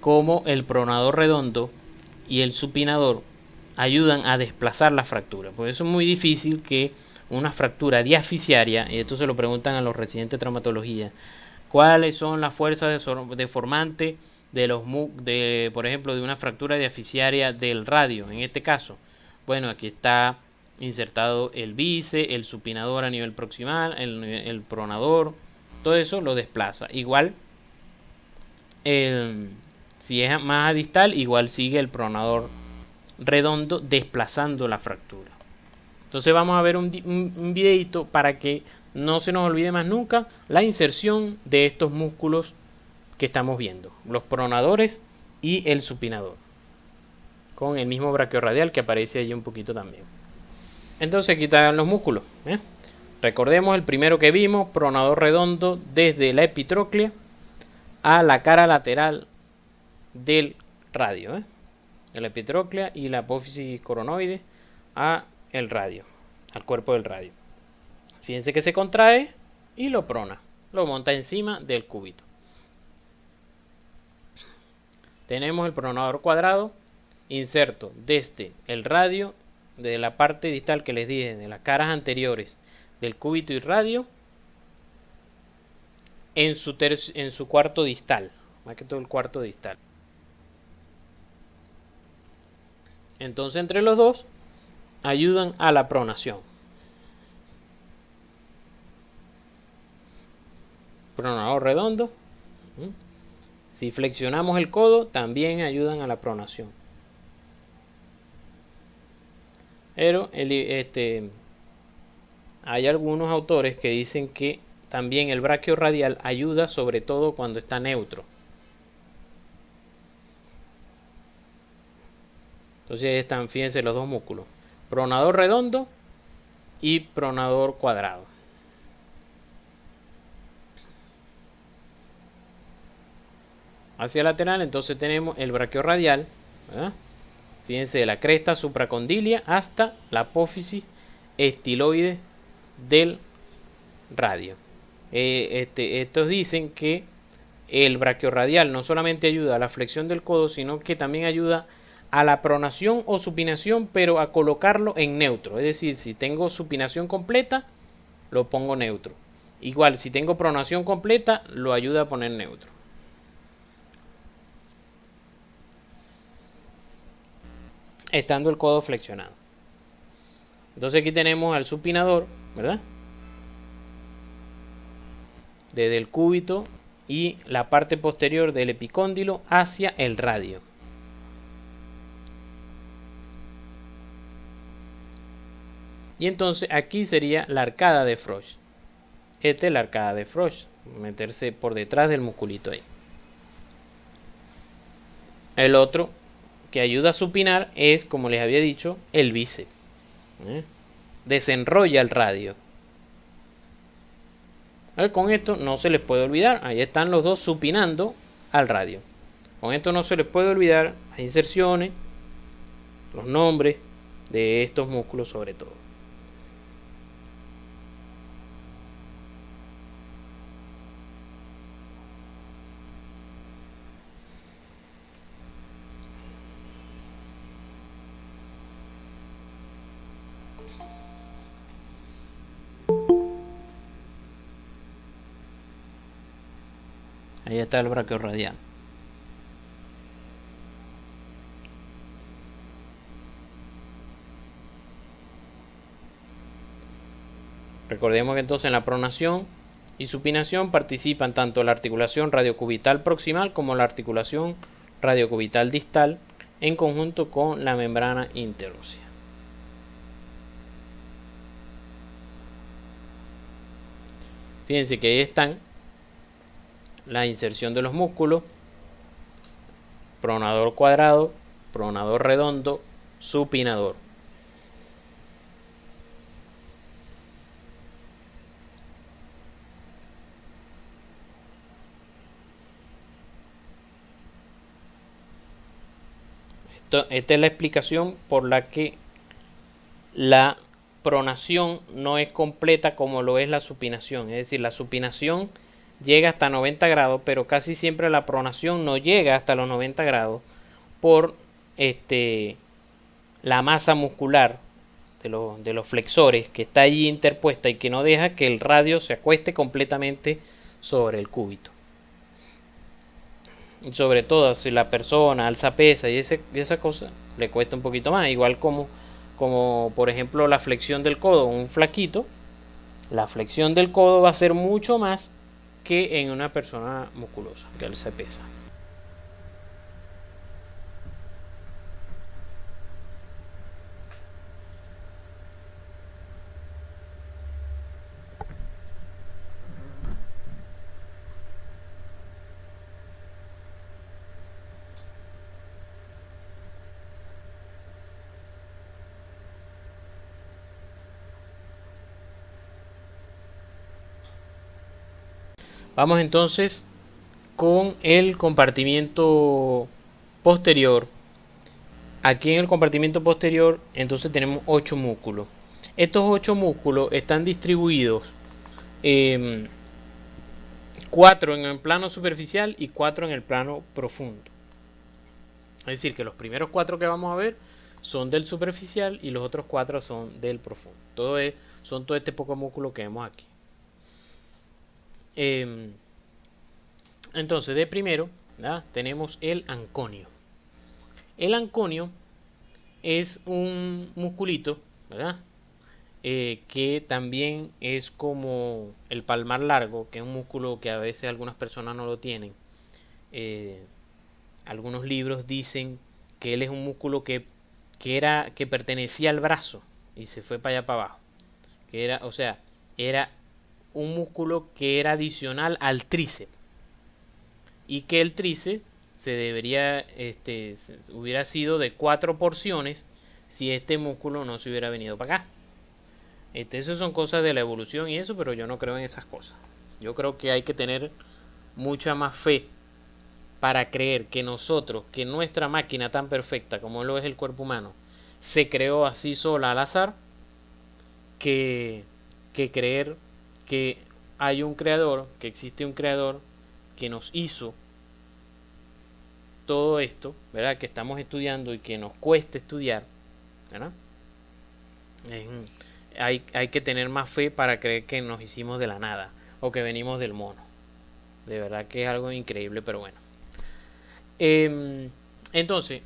cómo el pronador redondo y el supinador ayudan a desplazar la fractura. Por eso es muy difícil que una fractura diasficiaria, y esto se lo preguntan a los residentes de traumatología, cuáles son las fuerzas deformantes por ejemplo, de una fractura diasficiaria del radio, en este caso. Bueno, aquí está insertado el bíceps, el supinador a nivel proximal, el pronador, todo eso lo desplaza. Igual, si es más a distal, igual sigue el pronador redondo desplazando la fractura. Entonces vamos a ver un videito para que no se nos olvide más nunca la inserción de estos músculos que estamos viendo, los pronadores y el supinador, con el mismo braquiorradial que aparece allí un poquito también. Entonces aquí están los músculos, Recordemos el primero que vimos, pronador redondo desde la epitróclea a la cara lateral del radio, de la epitróclea y la apófisis coronoide a el radio, al cuerpo del radio. Fíjense que se contrae y lo prona, lo monta encima del cúbito. Tenemos el pronador cuadrado, inserto desde el radio, de la parte distal que les dije, de las caras anteriores del cúbito y radio, en su cuarto distal, más que todo el cuarto distal. Entonces entre los dos ayudan a la pronación. Pronador redondo. Si flexionamos el codo, también ayudan a la pronación. Pero hay algunos autores que dicen que también el brachiorradial ayuda, sobre todo cuando está neutro. Entonces están, fíjense, los dos músculos: pronador redondo y pronador cuadrado. Hacia lateral, entonces tenemos el brachiorradial, ¿verdad? Fíjense, de la cresta supracondilia hasta la apófisis estiloide del radio. Estos dicen que el brachiorradial no solamente ayuda a la flexión del codo, sino que también ayuda a la pronación o supinación, pero a colocarlo en neutro. Es decir, si tengo supinación completa, lo pongo neutro. Igual, si tengo pronación completa, lo ayuda a poner neutro. Estando el codo flexionado. Entonces aquí tenemos al supinador, ¿verdad? Desde el cúbito y la parte posterior del epicóndilo hacia el radio. Y entonces aquí sería la arcada de Frosch. Esta es la arcada de Frosch, meterse por detrás del musculito ahí. El otro que ayuda a supinar es, como les había dicho, el bíceps. Desenrolla el radio. Con esto no se les puede olvidar, ahí están los dos supinando al radio. Con esto no se les puede olvidar las inserciones, los nombres de estos músculos sobre todo. Ahí está el brachiorradial. Recordemos que entonces en la pronación y supinación participan tanto la articulación radiocubital proximal como la articulación radiocubital distal en conjunto con la membrana interósea. Fíjense que ahí están la inserción de los músculos: pronador cuadrado, pronador redondo, supinador. Esta es la explicación por la que la pronación no es completa como lo es la supinación. Es decir, la supinación llega hasta 90 grados, pero casi siempre la pronación no llega hasta los 90 grados por la masa muscular de los flexores que está allí interpuesta y que no deja que el radio se acueste completamente sobre el cúbito. Y sobre todo si la persona alza pesa y esa cosa le cuesta un poquito más, igual como por ejemplo la flexión del codo. Un flaquito, la flexión del codo va a ser mucho más que en una persona musculosa que alza pesa. Vamos entonces con el compartimiento posterior. Aquí en el compartimiento posterior entonces tenemos 8 músculos. Estos 8 músculos están distribuidos 4 en el plano superficial y 4 en el plano profundo. Es decir, que los primeros 4 que vamos a ver son del superficial y los otros 4 son del profundo. Son todo este poco músculo que vemos aquí. Entonces, de primero, ¿verdad?, tenemos el anconio. El anconio es un musculito, ¿verdad?, que también es como el palmar largo, que es un músculo que a veces algunas personas no lo tienen. Algunos libros dicen que él es un músculo que pertenecía al brazo y se fue para allá para abajo. Era un músculo que era adicional al tríceps. Y que el tríceps hubiera sido de 4 porciones si este músculo no se hubiera venido para acá. Esas son cosas de la evolución y eso, pero yo no creo en esas cosas. Yo creo que hay que tener mucha más fe para creer que que nuestra máquina tan perfecta como lo es el cuerpo humano, se creó así sola al azar, que creer que hay un creador, que existe un creador que nos hizo todo esto, ¿verdad?, que estamos estudiando y que nos cuesta estudiar, ¿verdad? Hay que tener más fe para creer que nos hicimos de la nada o que venimos del mono. De verdad que es algo increíble, pero bueno. Entonces,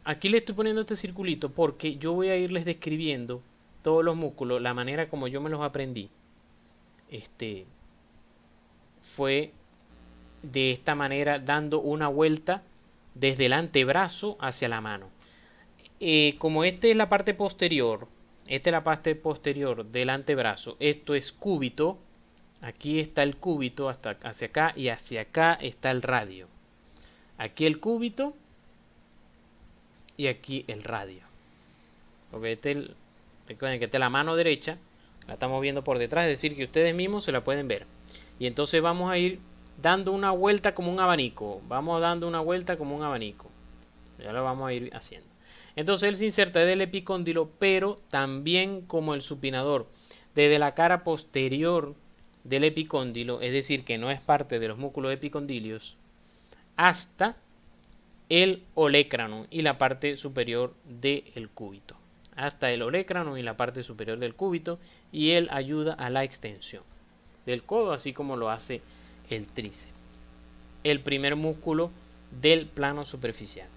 aquí le estoy poniendo este circulito porque yo voy a irles describiendo todos los músculos, la manera como yo me los aprendí. Fue de esta manera, dando una vuelta desde el antebrazo hacia la mano. Como esta es la parte posterior, del antebrazo, esto es cúbito. Aquí está el cúbito hacia acá y hacia acá está el radio. Aquí el cúbito y aquí el radio. Porque recuerden que esta es la mano derecha, la estamos viendo por detrás, es decir, que ustedes mismos se la pueden ver. Y entonces vamos a ir dando una vuelta como un abanico. Vamos dando una vuelta como un abanico. Ya lo vamos a ir haciendo. Entonces él se inserta desde el epicóndilo, pero también como el supinador, desde la cara posterior del epicóndilo, es decir, que no es parte de los músculos epicondilios, hasta el olecranon y la parte superior del cúbito. Hasta el olecranon y la parte superior del cúbito, y él ayuda a la extensión del codo, así como lo hace el tríceps, el primer músculo del plano superficial.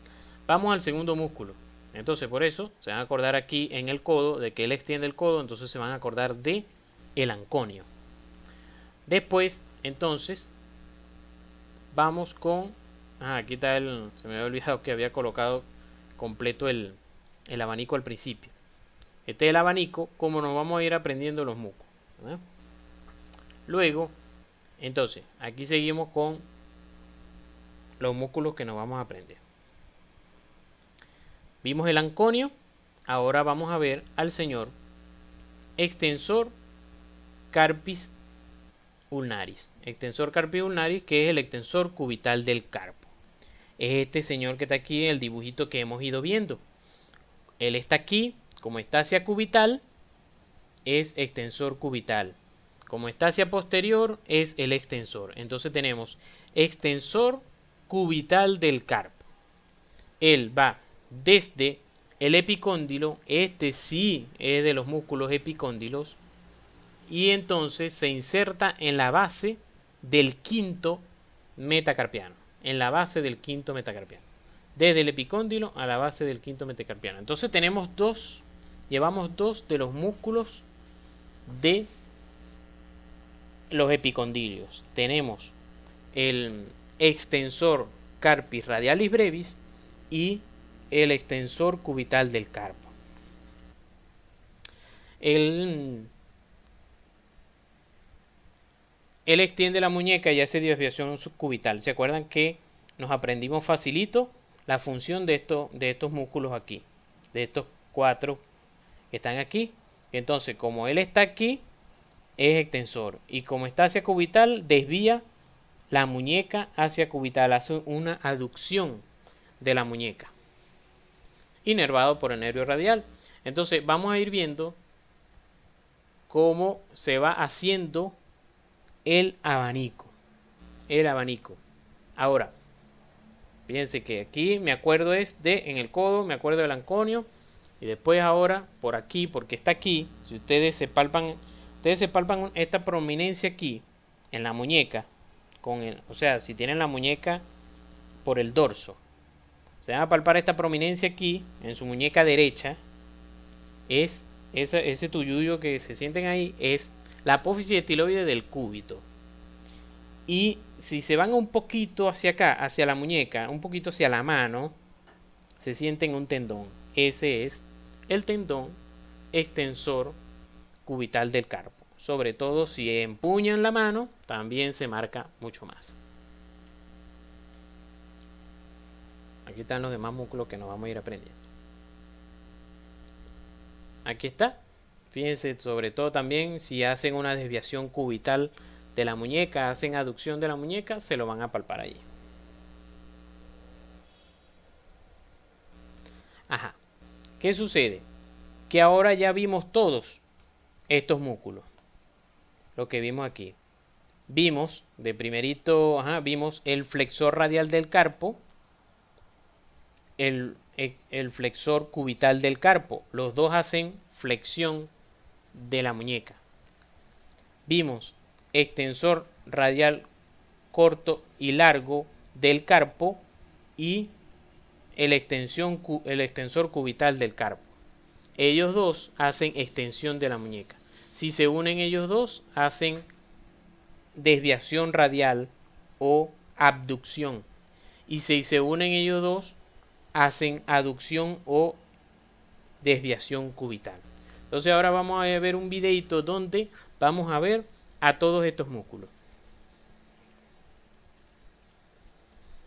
Vamos al segundo músculo. Entonces, por eso se van a acordar aquí en el codo de que él extiende el codo, entonces se van a acordar de el anconio. Después, entonces, vamos con... aquí está se me había olvidado que había colocado completo el abanico al principio. Este es el abanico, como nos vamos a ir aprendiendo los músculos, ¿verdad? Luego, entonces, aquí seguimos con los músculos que nos vamos a aprender. Vimos el anconio, ahora vamos a ver al señor extensor carpis ulnaris. Extensor carpis ulnaris, que es el extensor cubital del carpo. Es este señor que está aquí en el dibujito que hemos ido viendo. Él está aquí, como está hacia cubital, es extensor cubital. Como está hacia posterior, es el extensor. Entonces tenemos extensor cubital del carpo. Él va desde el epicóndilo, este sí es de los músculos epicóndilos, y entonces se inserta en la base del quinto metacarpiano. En la base del quinto metacarpiano. Desde el epicóndilo a la base del quinto metacarpiano. Entonces llevamos dos de los músculos de los epicondilios. Tenemos el extensor carpis radialis brevis y el extensor cubital del carpo. Él extiende la muñeca y hace desviación subcubital. ¿Se acuerdan que nos aprendimos facilito la función de estos músculos aquí? De estos 4 que están aquí. Entonces, como él está aquí, es extensor. Y como está hacia cubital, desvía la muñeca hacia cubital, hace una aducción de la muñeca, inervado por el nervio radial. Entonces vamos a ir viendo cómo se va haciendo el abanico. Ahora, fíjense que aquí me acuerdo en el codo, me acuerdo del anconio, y después ahora por aquí, porque está aquí, si ustedes se palpan esta prominencia aquí en la muñeca, o sea, si tienen la muñeca por el dorso, se van a palpar esta prominencia aquí en su muñeca derecha, es ese tuyuyo que se sienten ahí, es la apófisis estiloide del cúbito. Y si se van un poquito hacia acá, hacia la muñeca, un poquito hacia la mano, se sienten un tendón. Ese es el tendón extensor cubital del carpo. Sobre todo si empuñan la mano, también se marca mucho más. Aquí están los demás músculos que nos vamos a ir aprendiendo. Aquí está. Fíjense sobre todo también si hacen una desviación cubital de la muñeca, hacen aducción de la muñeca, se lo van a palpar allí. Ajá. ¿Qué sucede? Que ahora ya vimos todos estos músculos. Lo que vimos aquí. Vimos de primerito, vimos el flexor radial del carpo, el flexor cubital del carpo. Los dos hacen flexión de la muñeca. Vimos extensor radial corto y largo del carpo y el extensor cubital del carpo. Ellos dos hacen extensión de la muñeca. Si se unen ellos dos, hacen desviación radial o abducción. Y si se unen ellos dos, hacen aducción o desviación cubital. Entonces ahora vamos a ver un videito donde vamos a ver a todos estos músculos.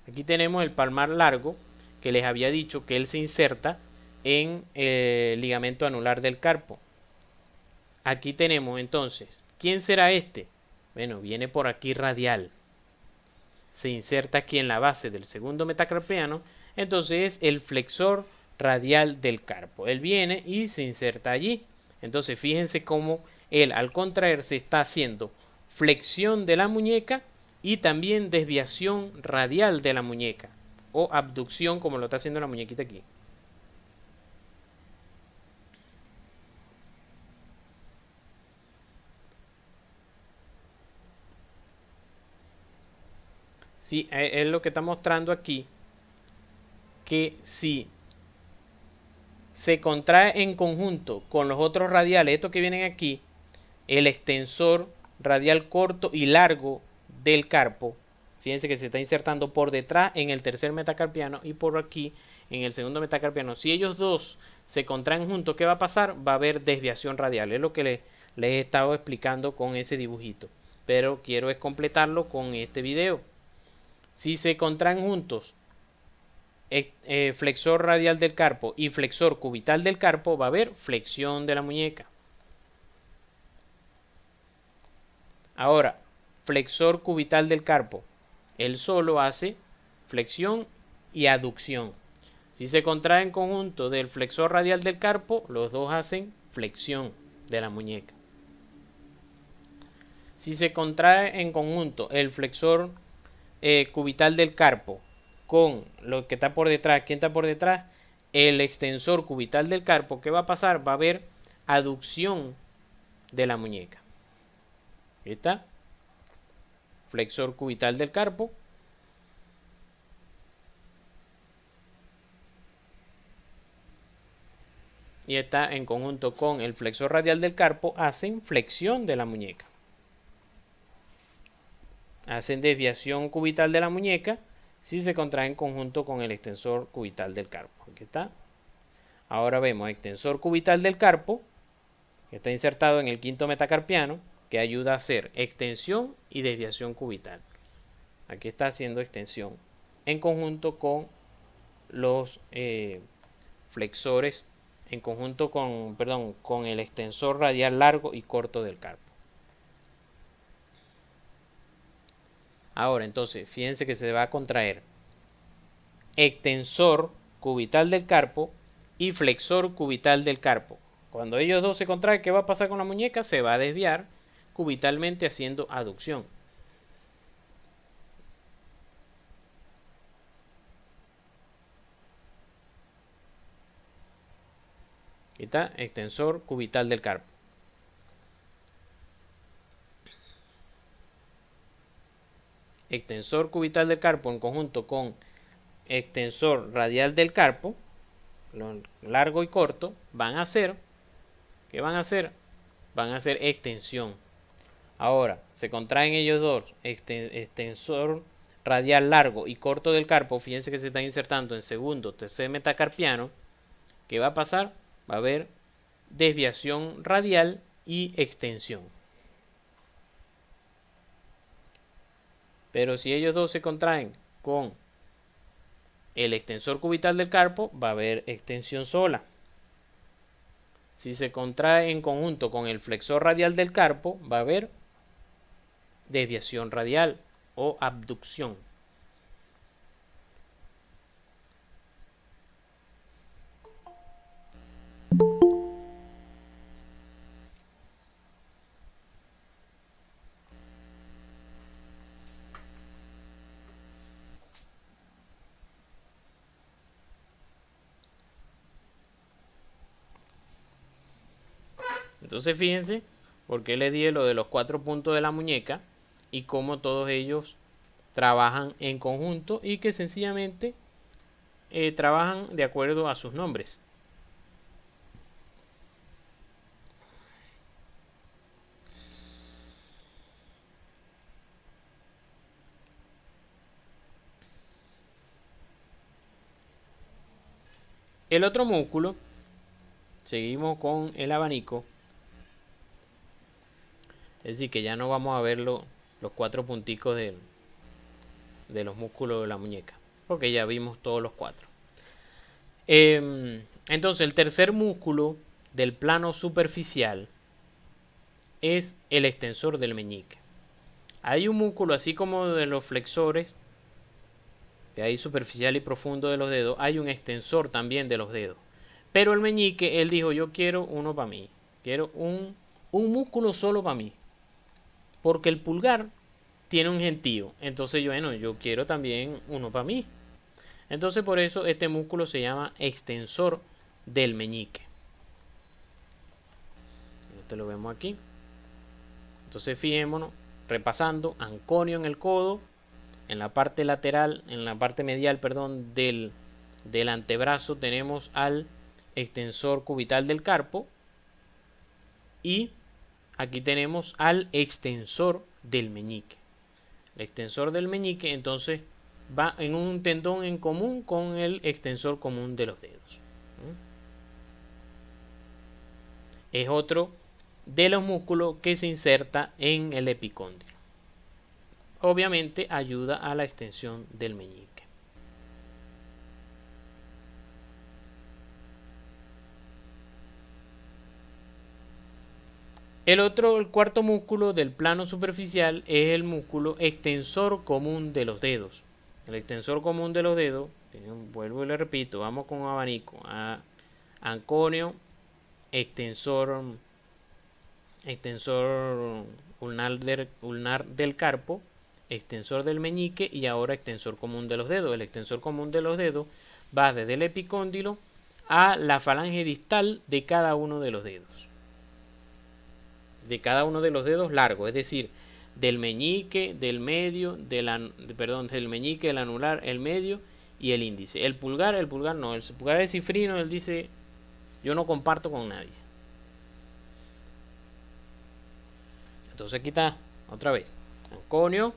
Aquí tenemos el palmar largo, que les había dicho que él se inserta en el ligamento anular del carpo. Aquí tenemos entonces, ¿quién será este? Bueno, viene por aquí radial. Se inserta aquí en la base del segundo metacarpiano, entonces es el flexor radial del carpo. Él viene y se inserta allí. Entonces fíjense cómo él al contraerse está haciendo flexión de la muñeca y también desviación radial de la muñeca o abducción como lo está haciendo la muñequita aquí. Sí, es lo que está mostrando aquí, que si se contrae en conjunto con los otros radiales, estos que vienen aquí, el extensor radial corto y largo del carpo, fíjense que se está insertando por detrás en el tercer metacarpiano y por aquí en el segundo metacarpiano. Si ellos dos se contraen juntos, ¿qué va a pasar? Va a haber desviación radial. Es lo que les he estado explicando con ese dibujito. Pero quiero es completarlo con este video. Si se contraen juntos flexor radial del carpo y flexor cubital del carpo, va a haber flexión de la muñeca. Ahora, flexor cubital del carpo, él solo hace flexión y aducción. Si se contrae en conjunto del flexor radial del carpo, los dos hacen flexión de la muñeca. Si se contrae en conjunto el flexor cubital del carpo con lo que está por detrás, ¿quién está por detrás? El extensor cubital del carpo, ¿qué va a pasar? Va a haber aducción de la muñeca. Ahí está. Flexor cubital del carpo. Y está en conjunto con el flexor radial del carpo, hacen flexión de la muñeca. Hacen desviación cubital de la muñeca si se contrae en conjunto con el extensor cubital del carpo. Aquí está. Ahora vemos extensor cubital del carpo, que está insertado en el quinto metacarpiano, que ayuda a hacer extensión y desviación cubital. Aquí está haciendo extensión en conjunto con los flexores, en conjunto con el extensor radial largo y corto del carpo. Ahora, entonces, fíjense que se va a contraer extensor cubital del carpo y flexor cubital del carpo. Cuando ellos dos se contraen, ¿qué va a pasar con la muñeca? Se va a desviar cubitalmente haciendo aducción. Aquí está, extensor cubital del carpo. Extensor cubital del carpo en conjunto con extensor radial del carpo, largo y corto, van a hacer, ¿qué van a hacer? Van a hacer extensión. Ahora, se contraen ellos dos, extensor radial largo y corto del carpo, fíjense que se están insertando en segundo, tercer metacarpiano. ¿Qué va a pasar? Va a haber desviación radial y extensión. Pero si ellos dos se contraen con el extensor cubital del carpo, va a haber extensión sola. Si se contrae en conjunto con el flexor radial del carpo, va a haber desviación radial o abducción. Entonces fíjense por qué le di lo de los 4 puntos de la muñeca y cómo todos ellos trabajan en conjunto y que sencillamente trabajan de acuerdo a sus nombres. El otro músculo, seguimos con el abanico, es decir que ya no vamos a ver los 4 punticos de los músculos de la muñeca, porque ya vimos todos los 4. Entonces el tercer músculo del plano superficial es el extensor del meñique. Hay un músculo así como de los flexores, que hay superficial y profundo de los dedos, hay un extensor también de los dedos. Pero el meñique, él dijo, yo quiero uno para mí, quiero un músculo solo para mí, porque el pulgar tiene un gentío. Entonces yo quiero también uno para mí. Entonces por eso este músculo se llama extensor del meñique. Este lo vemos aquí. Entonces fijémonos, repasando, anconio en el codo, en la parte lateral, en la parte medial, perdón, del antebrazo tenemos al extensor cubital del carpo y aquí tenemos al extensor del meñique. El extensor del meñique entonces va en un tendón en común con el extensor común de los dedos. Es otro de los músculos que se inserta en el epicóndilo. Obviamente ayuda a la extensión del meñique. El cuarto músculo del plano superficial es el músculo extensor común de los dedos. El extensor común de los dedos, vuelvo y le repito, vamos con un abanico. Anconio, extensor ulnar del carpo, extensor del meñique y ahora extensor común de los dedos. El extensor común de los dedos va desde el epicóndilo a la falange distal de cada uno de los dedos. De cada uno de los dedos largos, es decir, del meñique, del medio, del meñique, el anular, el medio y el índice. El pulgar no, el pulgar es cifrino, él dice, yo no comparto con nadie. Entonces aquí está, otra vez, anconio,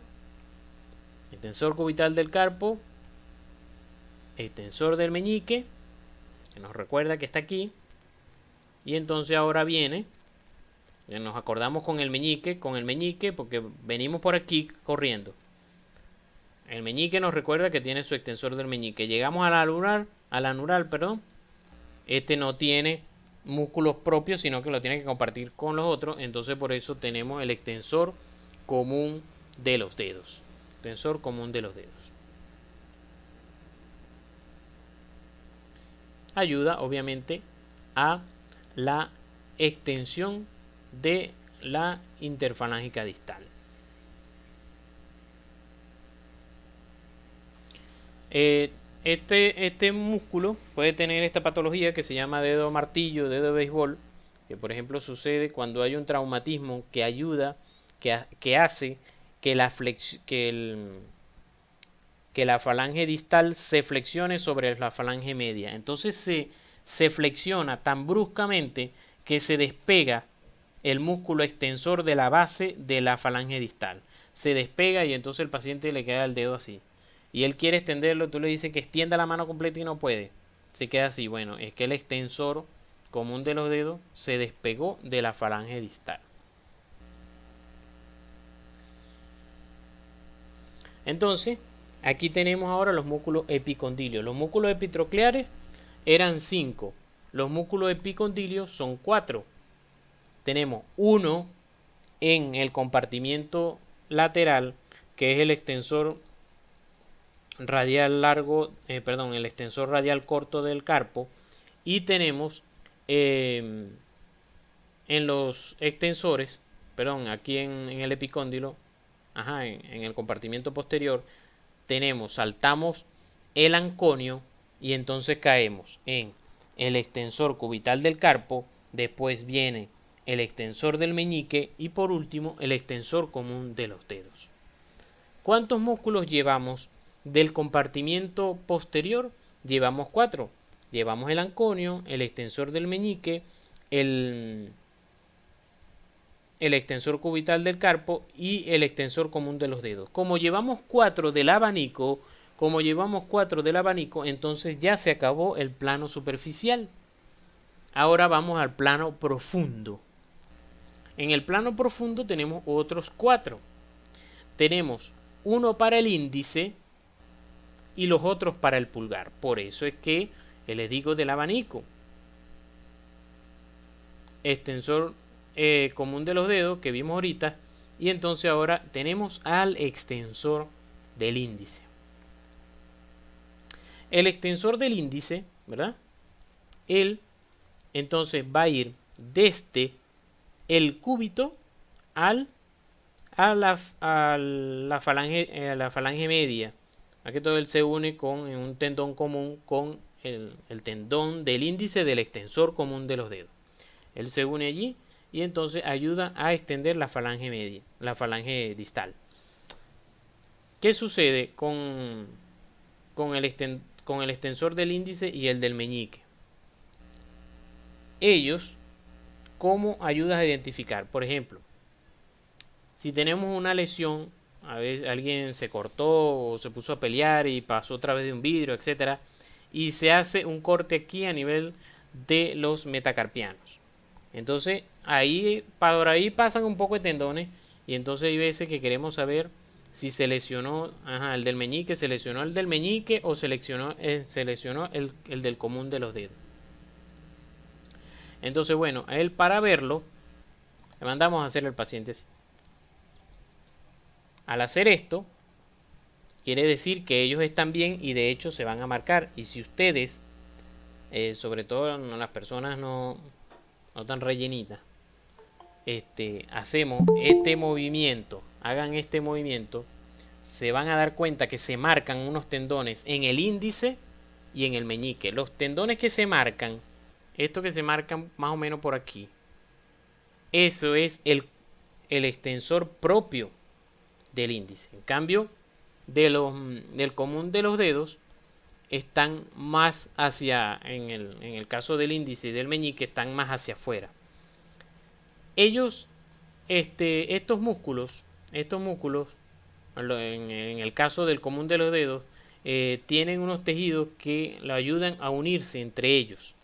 extensor cubital del carpo, extensor del meñique, que nos recuerda que está aquí, y entonces ahora viene, nos acordamos con el meñique, porque venimos por aquí corriendo. El meñique nos recuerda que tiene su extensor del meñique. Llegamos al anular, perdón. Este no tiene músculos propios, sino que lo tiene que compartir con los otros. Entonces por eso tenemos el extensor común de los dedos. extensor común de los dedos. Ayuda obviamente a la extensión de la interfalángica distal. Este músculo puede tener esta patología que se llama dedo martillo, dedo de béisbol, que por ejemplo sucede cuando hay un traumatismo que ayuda, que hace que la falange distal se flexione sobre la falange media. Entonces se flexiona tan bruscamente que se despega el músculo extensor de la base de la falange distal. Se despega y entonces el paciente le queda el dedo así. Y él quiere extenderlo, tú le dices que extienda la mano completa y no puede. Se queda así. Bueno, es que el extensor común de los dedos se despegó de la falange distal. Entonces, aquí tenemos ahora los músculos epicondilios. Los músculos epitrocleares eran 5. Los músculos epicondilios son 4. Tenemos uno en el compartimiento lateral, que es el extensor radial largo, el extensor radial corto del carpo, y tenemos en los extensores, aquí en el epicóndilo, en el compartimiento posterior, saltamos el anconio y entonces caemos en el extensor cubital del carpo, después viene el extensor del meñique y por último el extensor común de los dedos. ¿Cuántos músculos llevamos del compartimiento posterior? Llevamos 4. Llevamos el anconio, el extensor del meñique, el extensor cubital del carpo y el extensor común de los dedos. Como llevamos 4 del abanico, entonces ya se acabó el plano superficial. Ahora vamos al plano profundo. En el plano profundo tenemos otros 4. Tenemos uno para el índice y los otros para el pulgar. Por eso es que les digo del abanico. Extensor común de los dedos que vimos ahorita. Y entonces ahora tenemos al extensor del índice. El extensor del índice, ¿verdad? Él entonces va a ir desde el cúbito a la falange media. Aquí todo él se une con un tendón común con el tendón del índice del extensor común de los dedos. Él se une allí y entonces ayuda a extender la falange media, la falange distal. ¿Qué sucede con el extensor del índice y el del meñique? Ellos, ¿cómo ayudas a identificar? Por ejemplo, si tenemos una lesión, a veces alguien se cortó o se puso a pelear y pasó otra vez de un vidrio, etcétera, y se hace un corte aquí a nivel de los metacarpianos. Entonces, por ahí pasan un poco de tendones y entonces hay veces que queremos saber si se lesionó el del meñique, se lesionó el del meñique o se lesionó el del común de los dedos. Entonces, bueno, a él para verlo, le mandamos a hacerle al paciente así. Al hacer esto, quiere decir que ellos están bien y de hecho se van a marcar. Y si ustedes, sobre todo las personas no tan rellenitas, hacemos este movimiento, hagan este movimiento, se van a dar cuenta que se marcan unos tendones en el índice y en el meñique. Los tendones que se marcan, estos que se marcan más o menos por aquí, eso es el extensor propio del índice. En cambio, del común de los dedos están más en el caso del índice y del meñique, están más hacia afuera. Ellos, estos músculos, en el caso del común de los dedos, tienen unos tejidos que lo ayudan a unirse entre ellos.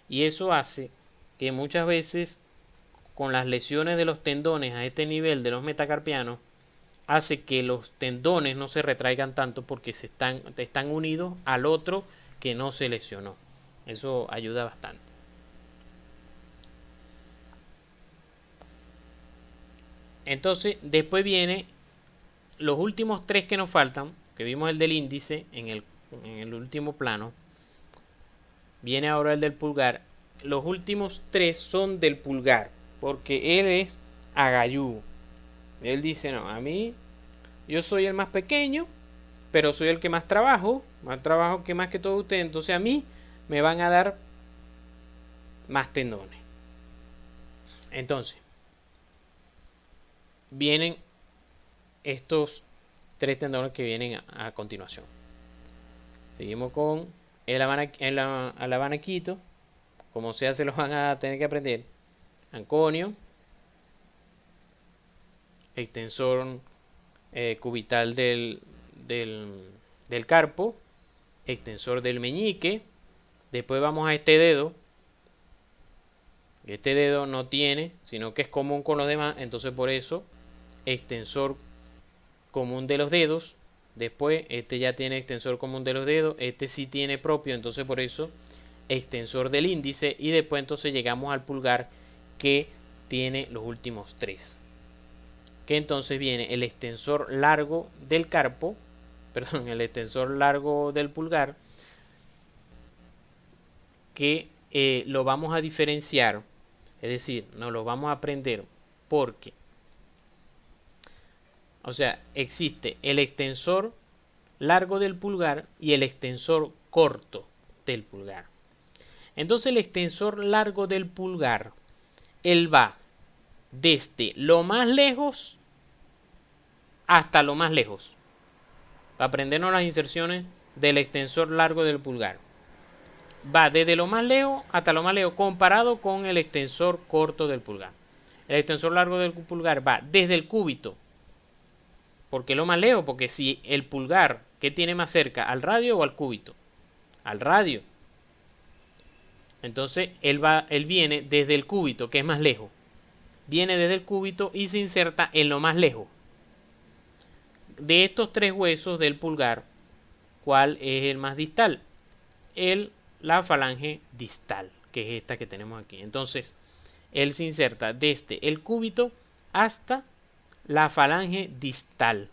Y eso hace que muchas veces con las lesiones de los tendones a este nivel de los metacarpianos, hace que los tendones no se retraigan tanto porque están unidos al otro que no se lesionó. Eso ayuda bastante. Entonces, después viene los últimos tres que nos faltan, que vimos el del índice en el último plano, viene ahora el del pulgar. Los últimos tres son del pulgar, porque él es agalludo. Él dice, no, a mí, yo soy el más pequeño, pero soy el que más trabajo que más que todos ustedes, entonces a mí me van a dar más tendones. Entonces, vienen estos tres tendones que vienen a continuación. Seguimos con el abaniquito. Como sea, se los van a tener que aprender. Anconio, extensor cubital del carpo, extensor del meñique. Después vamos a este dedo. Este dedo no tiene, sino que es común con los demás, entonces por eso extensor común de los dedos. Después este ya tiene extensor común de los dedos, este sí tiene propio, entonces por eso extensor del índice, y después entonces llegamos al pulgar, que tiene los últimos tres, que entonces viene el extensor largo del carpo, perdón, el extensor largo del pulgar, que lo vamos a diferenciar, es decir, no lo vamos a aprender porque, o sea, existe el extensor largo del pulgar y el extensor corto del pulgar. Entonces el extensor largo del pulgar, él va desde lo más lejos hasta lo más lejos. Para aprendernos las inserciones del extensor largo del pulgar. Va desde lo más lejos hasta lo más lejos comparado con el extensor corto del pulgar. El extensor largo del pulgar va desde el cúbito. ¿Por qué lo más lejos? Porque si el pulgar, ¿qué tiene más cerca? ¿Al radio o al cúbito? Al radio. Entonces él viene desde el cúbito, que es más lejos. Viene desde el cúbito y se inserta en lo más lejos. De estos tres huesos del pulgar, ¿cuál es el más distal? La falange distal, que es esta que tenemos aquí. Entonces, él se inserta desde el cúbito hasta la falange distal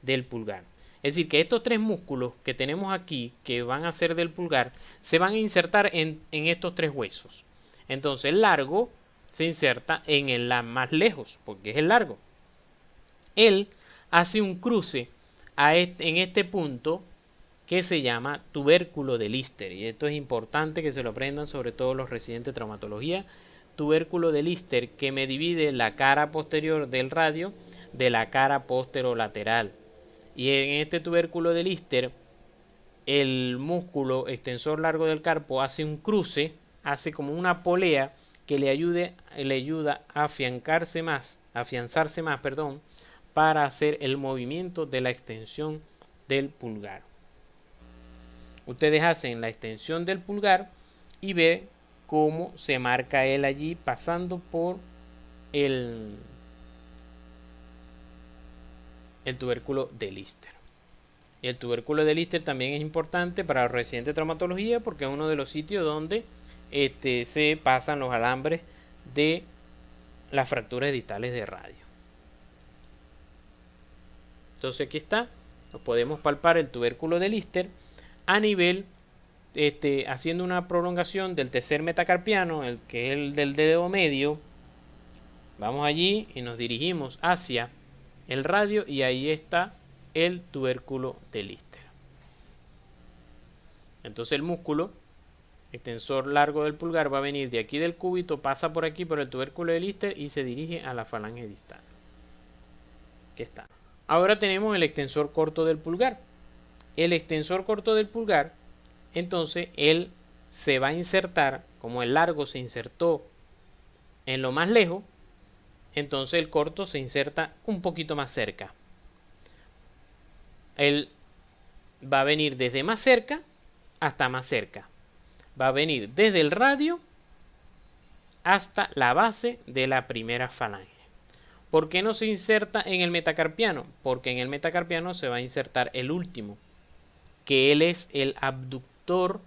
del pulgar. Es decir, que estos tres músculos que tenemos aquí, que van a ser del pulgar, se van a insertar en estos tres huesos. Entonces, el largo se inserta en el más lejos, porque es el largo. Él hace un cruce en este punto que se llama tubérculo de Lister, y esto es importante que se lo aprendan, sobre todo los residentes de traumatología. Tubérculo de Lister, que me divide la cara posterior del radio de la cara posterolateral, y en este tubérculo de Lister el músculo extensor largo del carpo hace un cruce, hace como una polea que le ayuda a afianzarse más, para hacer el movimiento de la extensión del pulgar. Ustedes hacen la extensión del pulgar y ven cómo se marca él allí pasando por el tubérculo de Lister. Y el tubérculo de Lister también es importante para los residentes de traumatología porque es uno de los sitios donde se pasan los alambres de las fracturas distales de radio. Entonces aquí está, nos podemos palpar el tubérculo de Lister a nivel, haciendo una prolongación del tercer metacarpiano, el que es el del dedo medio. Vamos allí y nos dirigimos hacia el radio y ahí está el tubérculo de Lister. Entonces el músculo extensor largo del pulgar va a venir de aquí del cúbito, pasa por aquí por el tubérculo de Lister y se dirige a la falange distal. Aquí está. Ahora tenemos el extensor corto del pulgar. El extensor corto del pulgar, entonces él se va a insertar, como el largo se insertó en lo más lejos, entonces el corto se inserta un poquito más cerca. Él va a venir desde más cerca hasta más cerca. Va a venir desde el radio hasta la base de la primera falange. ¿Por qué no se inserta en el metacarpiano? Porque en el metacarpiano se va a insertar el último, que él es el abductor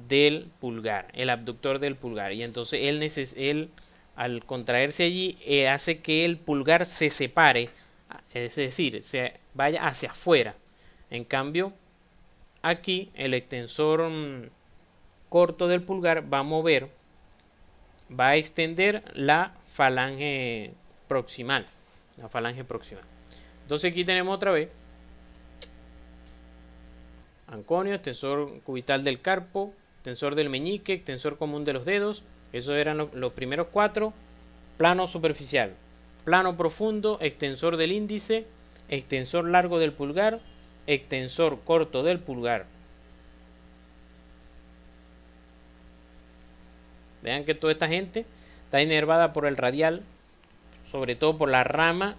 del pulgar, y entonces él al contraerse allí hace que el pulgar se separe es decir, se vaya hacia afuera. En cambio, aquí el extensor corto del pulgar va a mover, va a extender la falange proximal. La falange proximal. Entonces aquí tenemos otra vez anconio, extensor cubital del carpo, extensor del meñique, extensor común de los dedos. Esos eran los primeros 4. Plano superficial, plano profundo, extensor del índice, extensor largo del pulgar, extensor corto del pulgar. Vean que toda esta gente está inervada por el radial, sobre todo por la rama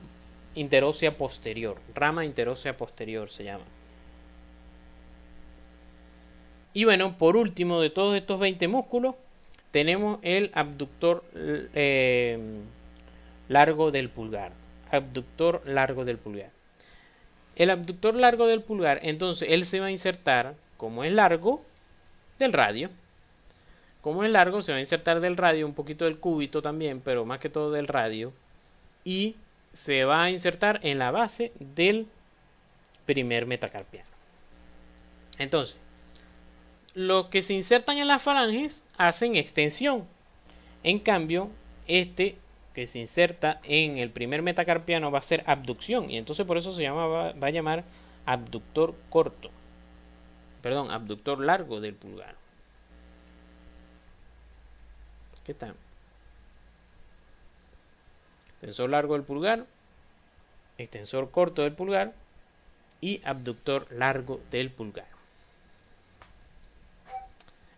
interósea posterior. Rama interósea posterior se llama. Y bueno, por último de todos estos 20 músculos, tenemos el abductor largo del pulgar. Abductor largo del pulgar. El abductor largo del pulgar, entonces él se va a insertar, como es largo, del radio. Como es largo, se va a insertar del radio, un poquito del cúbito también, pero más que todo del radio. Y se va a insertar en la base del primer metacarpiano. Entonces, los que se insertan en las falanges hacen extensión. En cambio, este que se inserta en el primer metacarpiano va a ser abducción. Y entonces por eso se llama, va a llamar abductor corto. Perdón, abductor largo del pulgar. ¿Qué tal? Extensor largo del pulgar, extensor corto del pulgar y abductor largo del pulgar.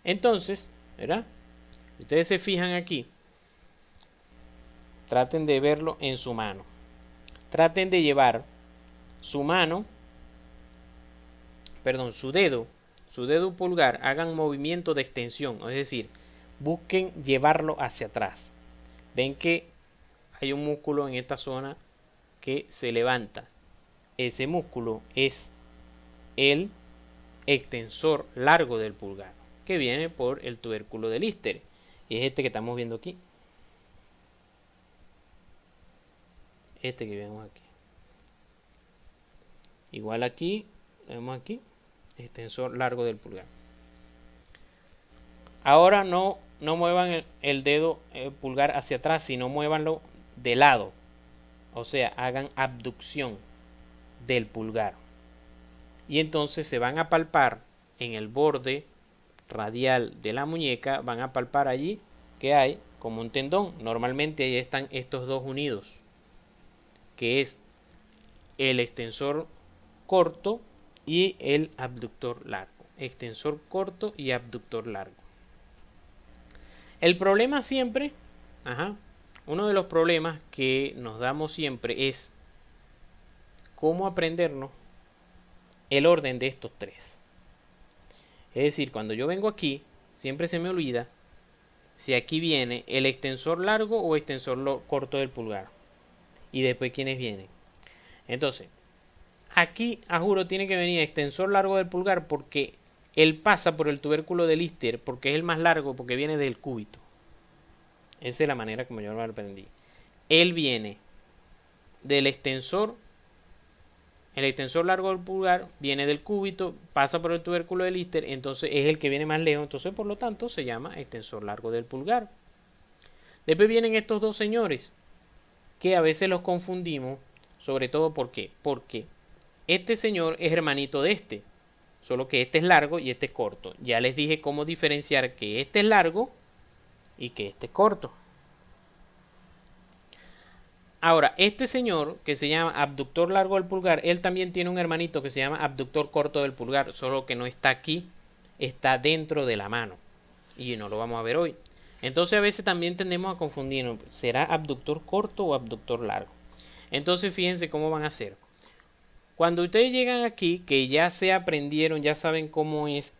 Entonces, ¿verdad? Si ustedes se fijan aquí, traten de verlo en su mano. Traten de llevar su mano, perdón, su dedo pulgar, hagan movimiento de extensión, es decir, busquen llevarlo hacia atrás. Ven que hay un músculo en esta zona que se levanta. Ese músculo es el extensor largo del pulgar, que viene por el tubérculo de Lister. Y es este que estamos viendo aquí. Este que vemos aquí. Igual aquí, vemos aquí, extensor largo del pulgar. Ahora no muevan el dedo pulgar hacia atrás, sino muévanlo de lado. O sea, hagan abducción del pulgar. Y entonces se van a palpar en el borde radial de la muñeca, van a palpar allí que hay como un tendón. Normalmente ahí están estos dos unidos, que es el extensor corto y el abductor largo. Extensor corto y abductor largo. El problema siempre, uno de los problemas que nos damos siempre es cómo aprendernos el orden de estos tres. Es decir, cuando yo vengo aquí, siempre se me olvida si aquí viene el extensor largo o extensor corto del pulgar. Y después quiénes vienen. Entonces, aquí, a juro, tiene que venir extensor largo del pulgar porque él pasa por el tubérculo de Lister, porque es el más largo, porque viene del cúbito. Esa es la manera como yo lo aprendí. Él viene del extensor. El extensor largo del pulgar viene del cúbito, pasa por el tubérculo de Lister, entonces es el que viene más lejos, entonces por lo tanto se llama extensor largo del pulgar. Después vienen estos dos señores, que a veces los confundimos, sobre todo porque este señor es hermanito de este, solo que este es largo y este es corto. Ya les dije cómo diferenciar que este es largo y que este es corto. Ahora, este señor que se llama abductor largo del pulgar, él también tiene un hermanito que se llama abductor corto del pulgar, solo que no está aquí, está dentro de la mano. Y no lo vamos a ver hoy. Entonces a veces también tendemos a confundirnos, ¿será abductor corto o abductor largo? Entonces fíjense cómo van a hacer. Cuando ustedes llegan aquí, que ya se aprendieron, ya saben cómo es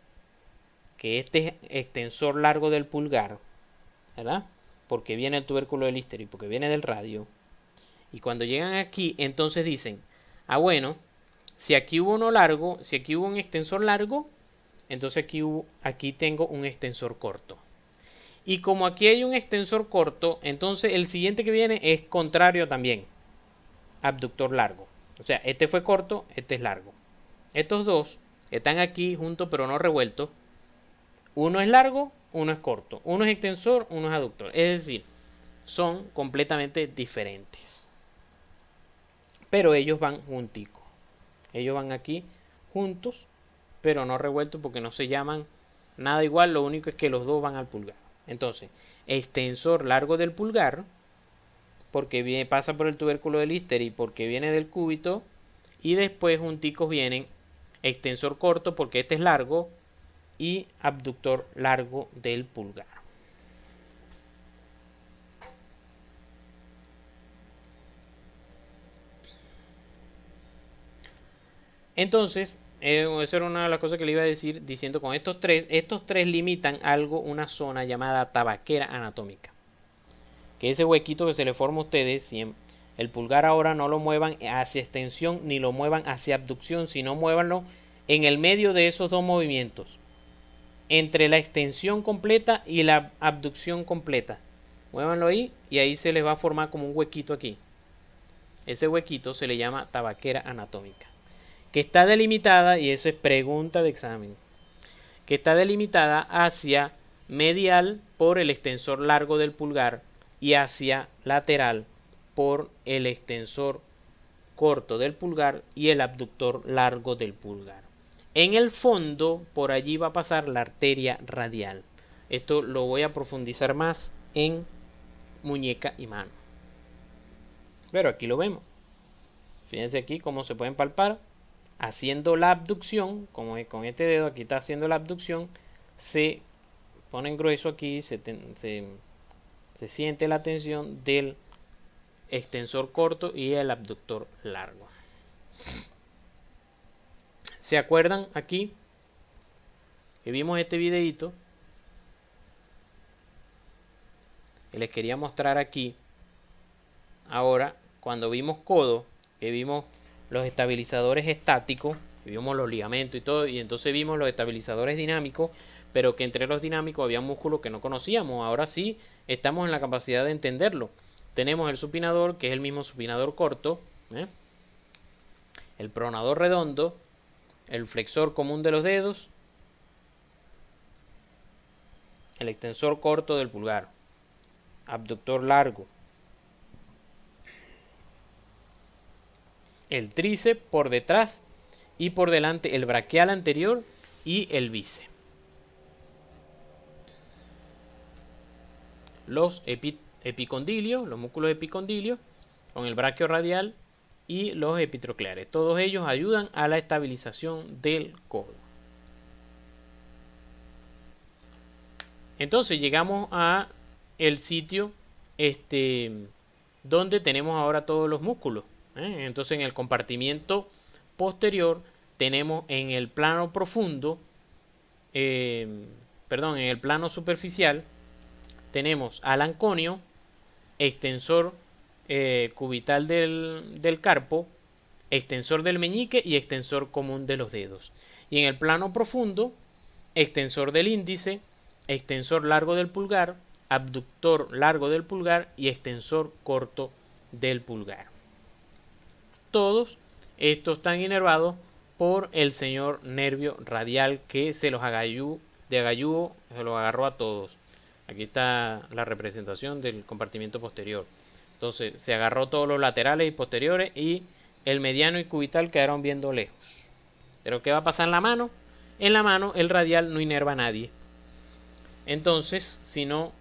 que este extensor largo del pulgar, ¿verdad? Porque viene el tubérculo de Lister y porque viene del radio. Y cuando llegan aquí, entonces dicen, bueno, si aquí hubo uno largo, si aquí hubo un extensor largo, entonces aquí tengo un extensor corto. Y como aquí hay un extensor corto, entonces el siguiente que viene es contrario también. abductor largo. O sea, este fue corto, este es largo. Estos dos están aquí juntos pero no revueltos. Uno es largo, uno es corto. Uno es extensor, uno es aductor. Es decir, son completamente diferentes. Pero ellos van junticos. Ellos van aquí juntos, pero no revueltos porque no se llaman nada igual. Lo único es que los dos van al pulgar. Entonces, extensor largo del pulgar, porque pasa por el tubérculo del Lister y porque viene del cúbito. Y después junticos vienen extensor corto porque este es largo y abductor largo del pulgar. Entonces, esa era una de las cosas que le iba a decir, diciendo con estos tres limitan algo, una zona llamada tabaquera anatómica. Que ese huequito que se le forma a ustedes, si el pulgar ahora no lo muevan hacia extensión ni lo muevan hacia abducción, sino muévanlo en el medio de esos dos movimientos, entre la extensión completa y la abducción completa. Muévanlo ahí y ahí se les va a formar como un huequito aquí. Ese huequito se le llama tabaquera anatómica, que está delimitada, y eso es pregunta de examen, que está delimitada hacia medial por el extensor largo del pulgar y hacia lateral por el extensor corto del pulgar y el abductor largo del pulgar. En el fondo, por allí va a pasar la arteria radial. Esto lo voy a profundizar más en muñeca y mano. Pero aquí lo vemos. Fíjense aquí cómo se pueden palpar. Haciendo la abducción, como con este dedo aquí está haciendo la abducción, se ponen grueso aquí, se siente la tensión del extensor corto y el abductor largo. ¿Se acuerdan aquí que vimos este videito? Que les quería mostrar aquí. Ahora, cuando vimos codo, que vimos los estabilizadores estáticos, vimos los ligamentos y todo, y entonces vimos los estabilizadores dinámicos, pero que entre los dinámicos había músculos que no conocíamos. Ahora sí estamos en la capacidad de entenderlo. Tenemos el supinador, que es el mismo supinador corto, el pronador redondo, el flexor común de los dedos, el extensor corto del pulgar, abductor largo, el tríceps por detrás y por delante el braquial anterior y el bíceps. Los epicondilios, los músculos epicondilios con el braquio radial y los epitrocleares. Todos ellos ayudan a la estabilización del codo. Entonces llegamos a el sitio donde tenemos ahora todos los músculos. Entonces en el compartimiento posterior tenemos en el plano profundo, en el plano superficial, tenemos al anconio, extensor cubital del carpo, extensor del meñique y extensor común de los dedos. Y en el plano profundo, extensor del índice, extensor largo del pulgar, abductor largo del pulgar y extensor corto del pulgar. Todos estos están inervados por el señor nervio radial que se los agalluó, se los agarró a todos. Aquí está la representación del compartimiento posterior. Entonces se agarró todos los laterales y posteriores y el mediano y cubital quedaron viendo lejos. ¿Pero qué va a pasar en la mano? En la mano el radial no inerva a nadie. Entonces, si no,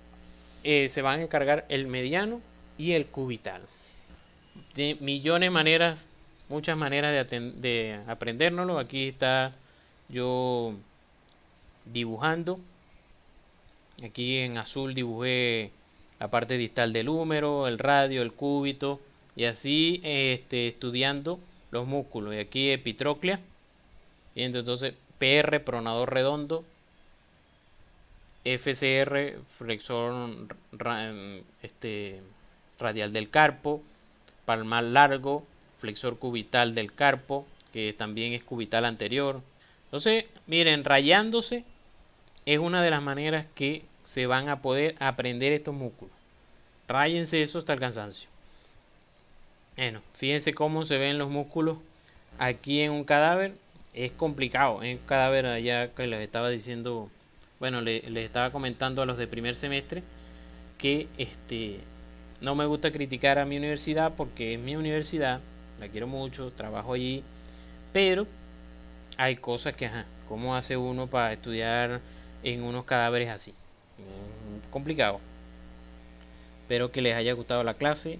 se van a encargar el mediano y el cubital. De millones de maneras, muchas maneras de aprendérnoslo. Aquí está yo dibujando. Aquí en azul dibujé la parte distal del húmero, el radio, el cúbito y así estudiando los músculos. Y aquí epitróclea. Y entonces PR, pronador redondo, FCR, flexor radial del carpo, palmar largo, flexor cubital del carpo, que también es cubital anterior. Entonces, miren, rayándose es una de las maneras que se van a poder aprender estos músculos. Ráyense eso hasta el cansancio. Bueno, fíjense cómo se ven los músculos aquí en un cadáver. Es complicado, en un cadáver allá que les estaba diciendo, bueno, les estaba comentando a los de primer semestre que no me gusta criticar a mi universidad porque es mi universidad, la quiero mucho, trabajo allí, pero hay cosas que, ajá, ¿cómo hace uno para estudiar en unos cadáveres así? Complicado. Espero que les haya gustado la clase.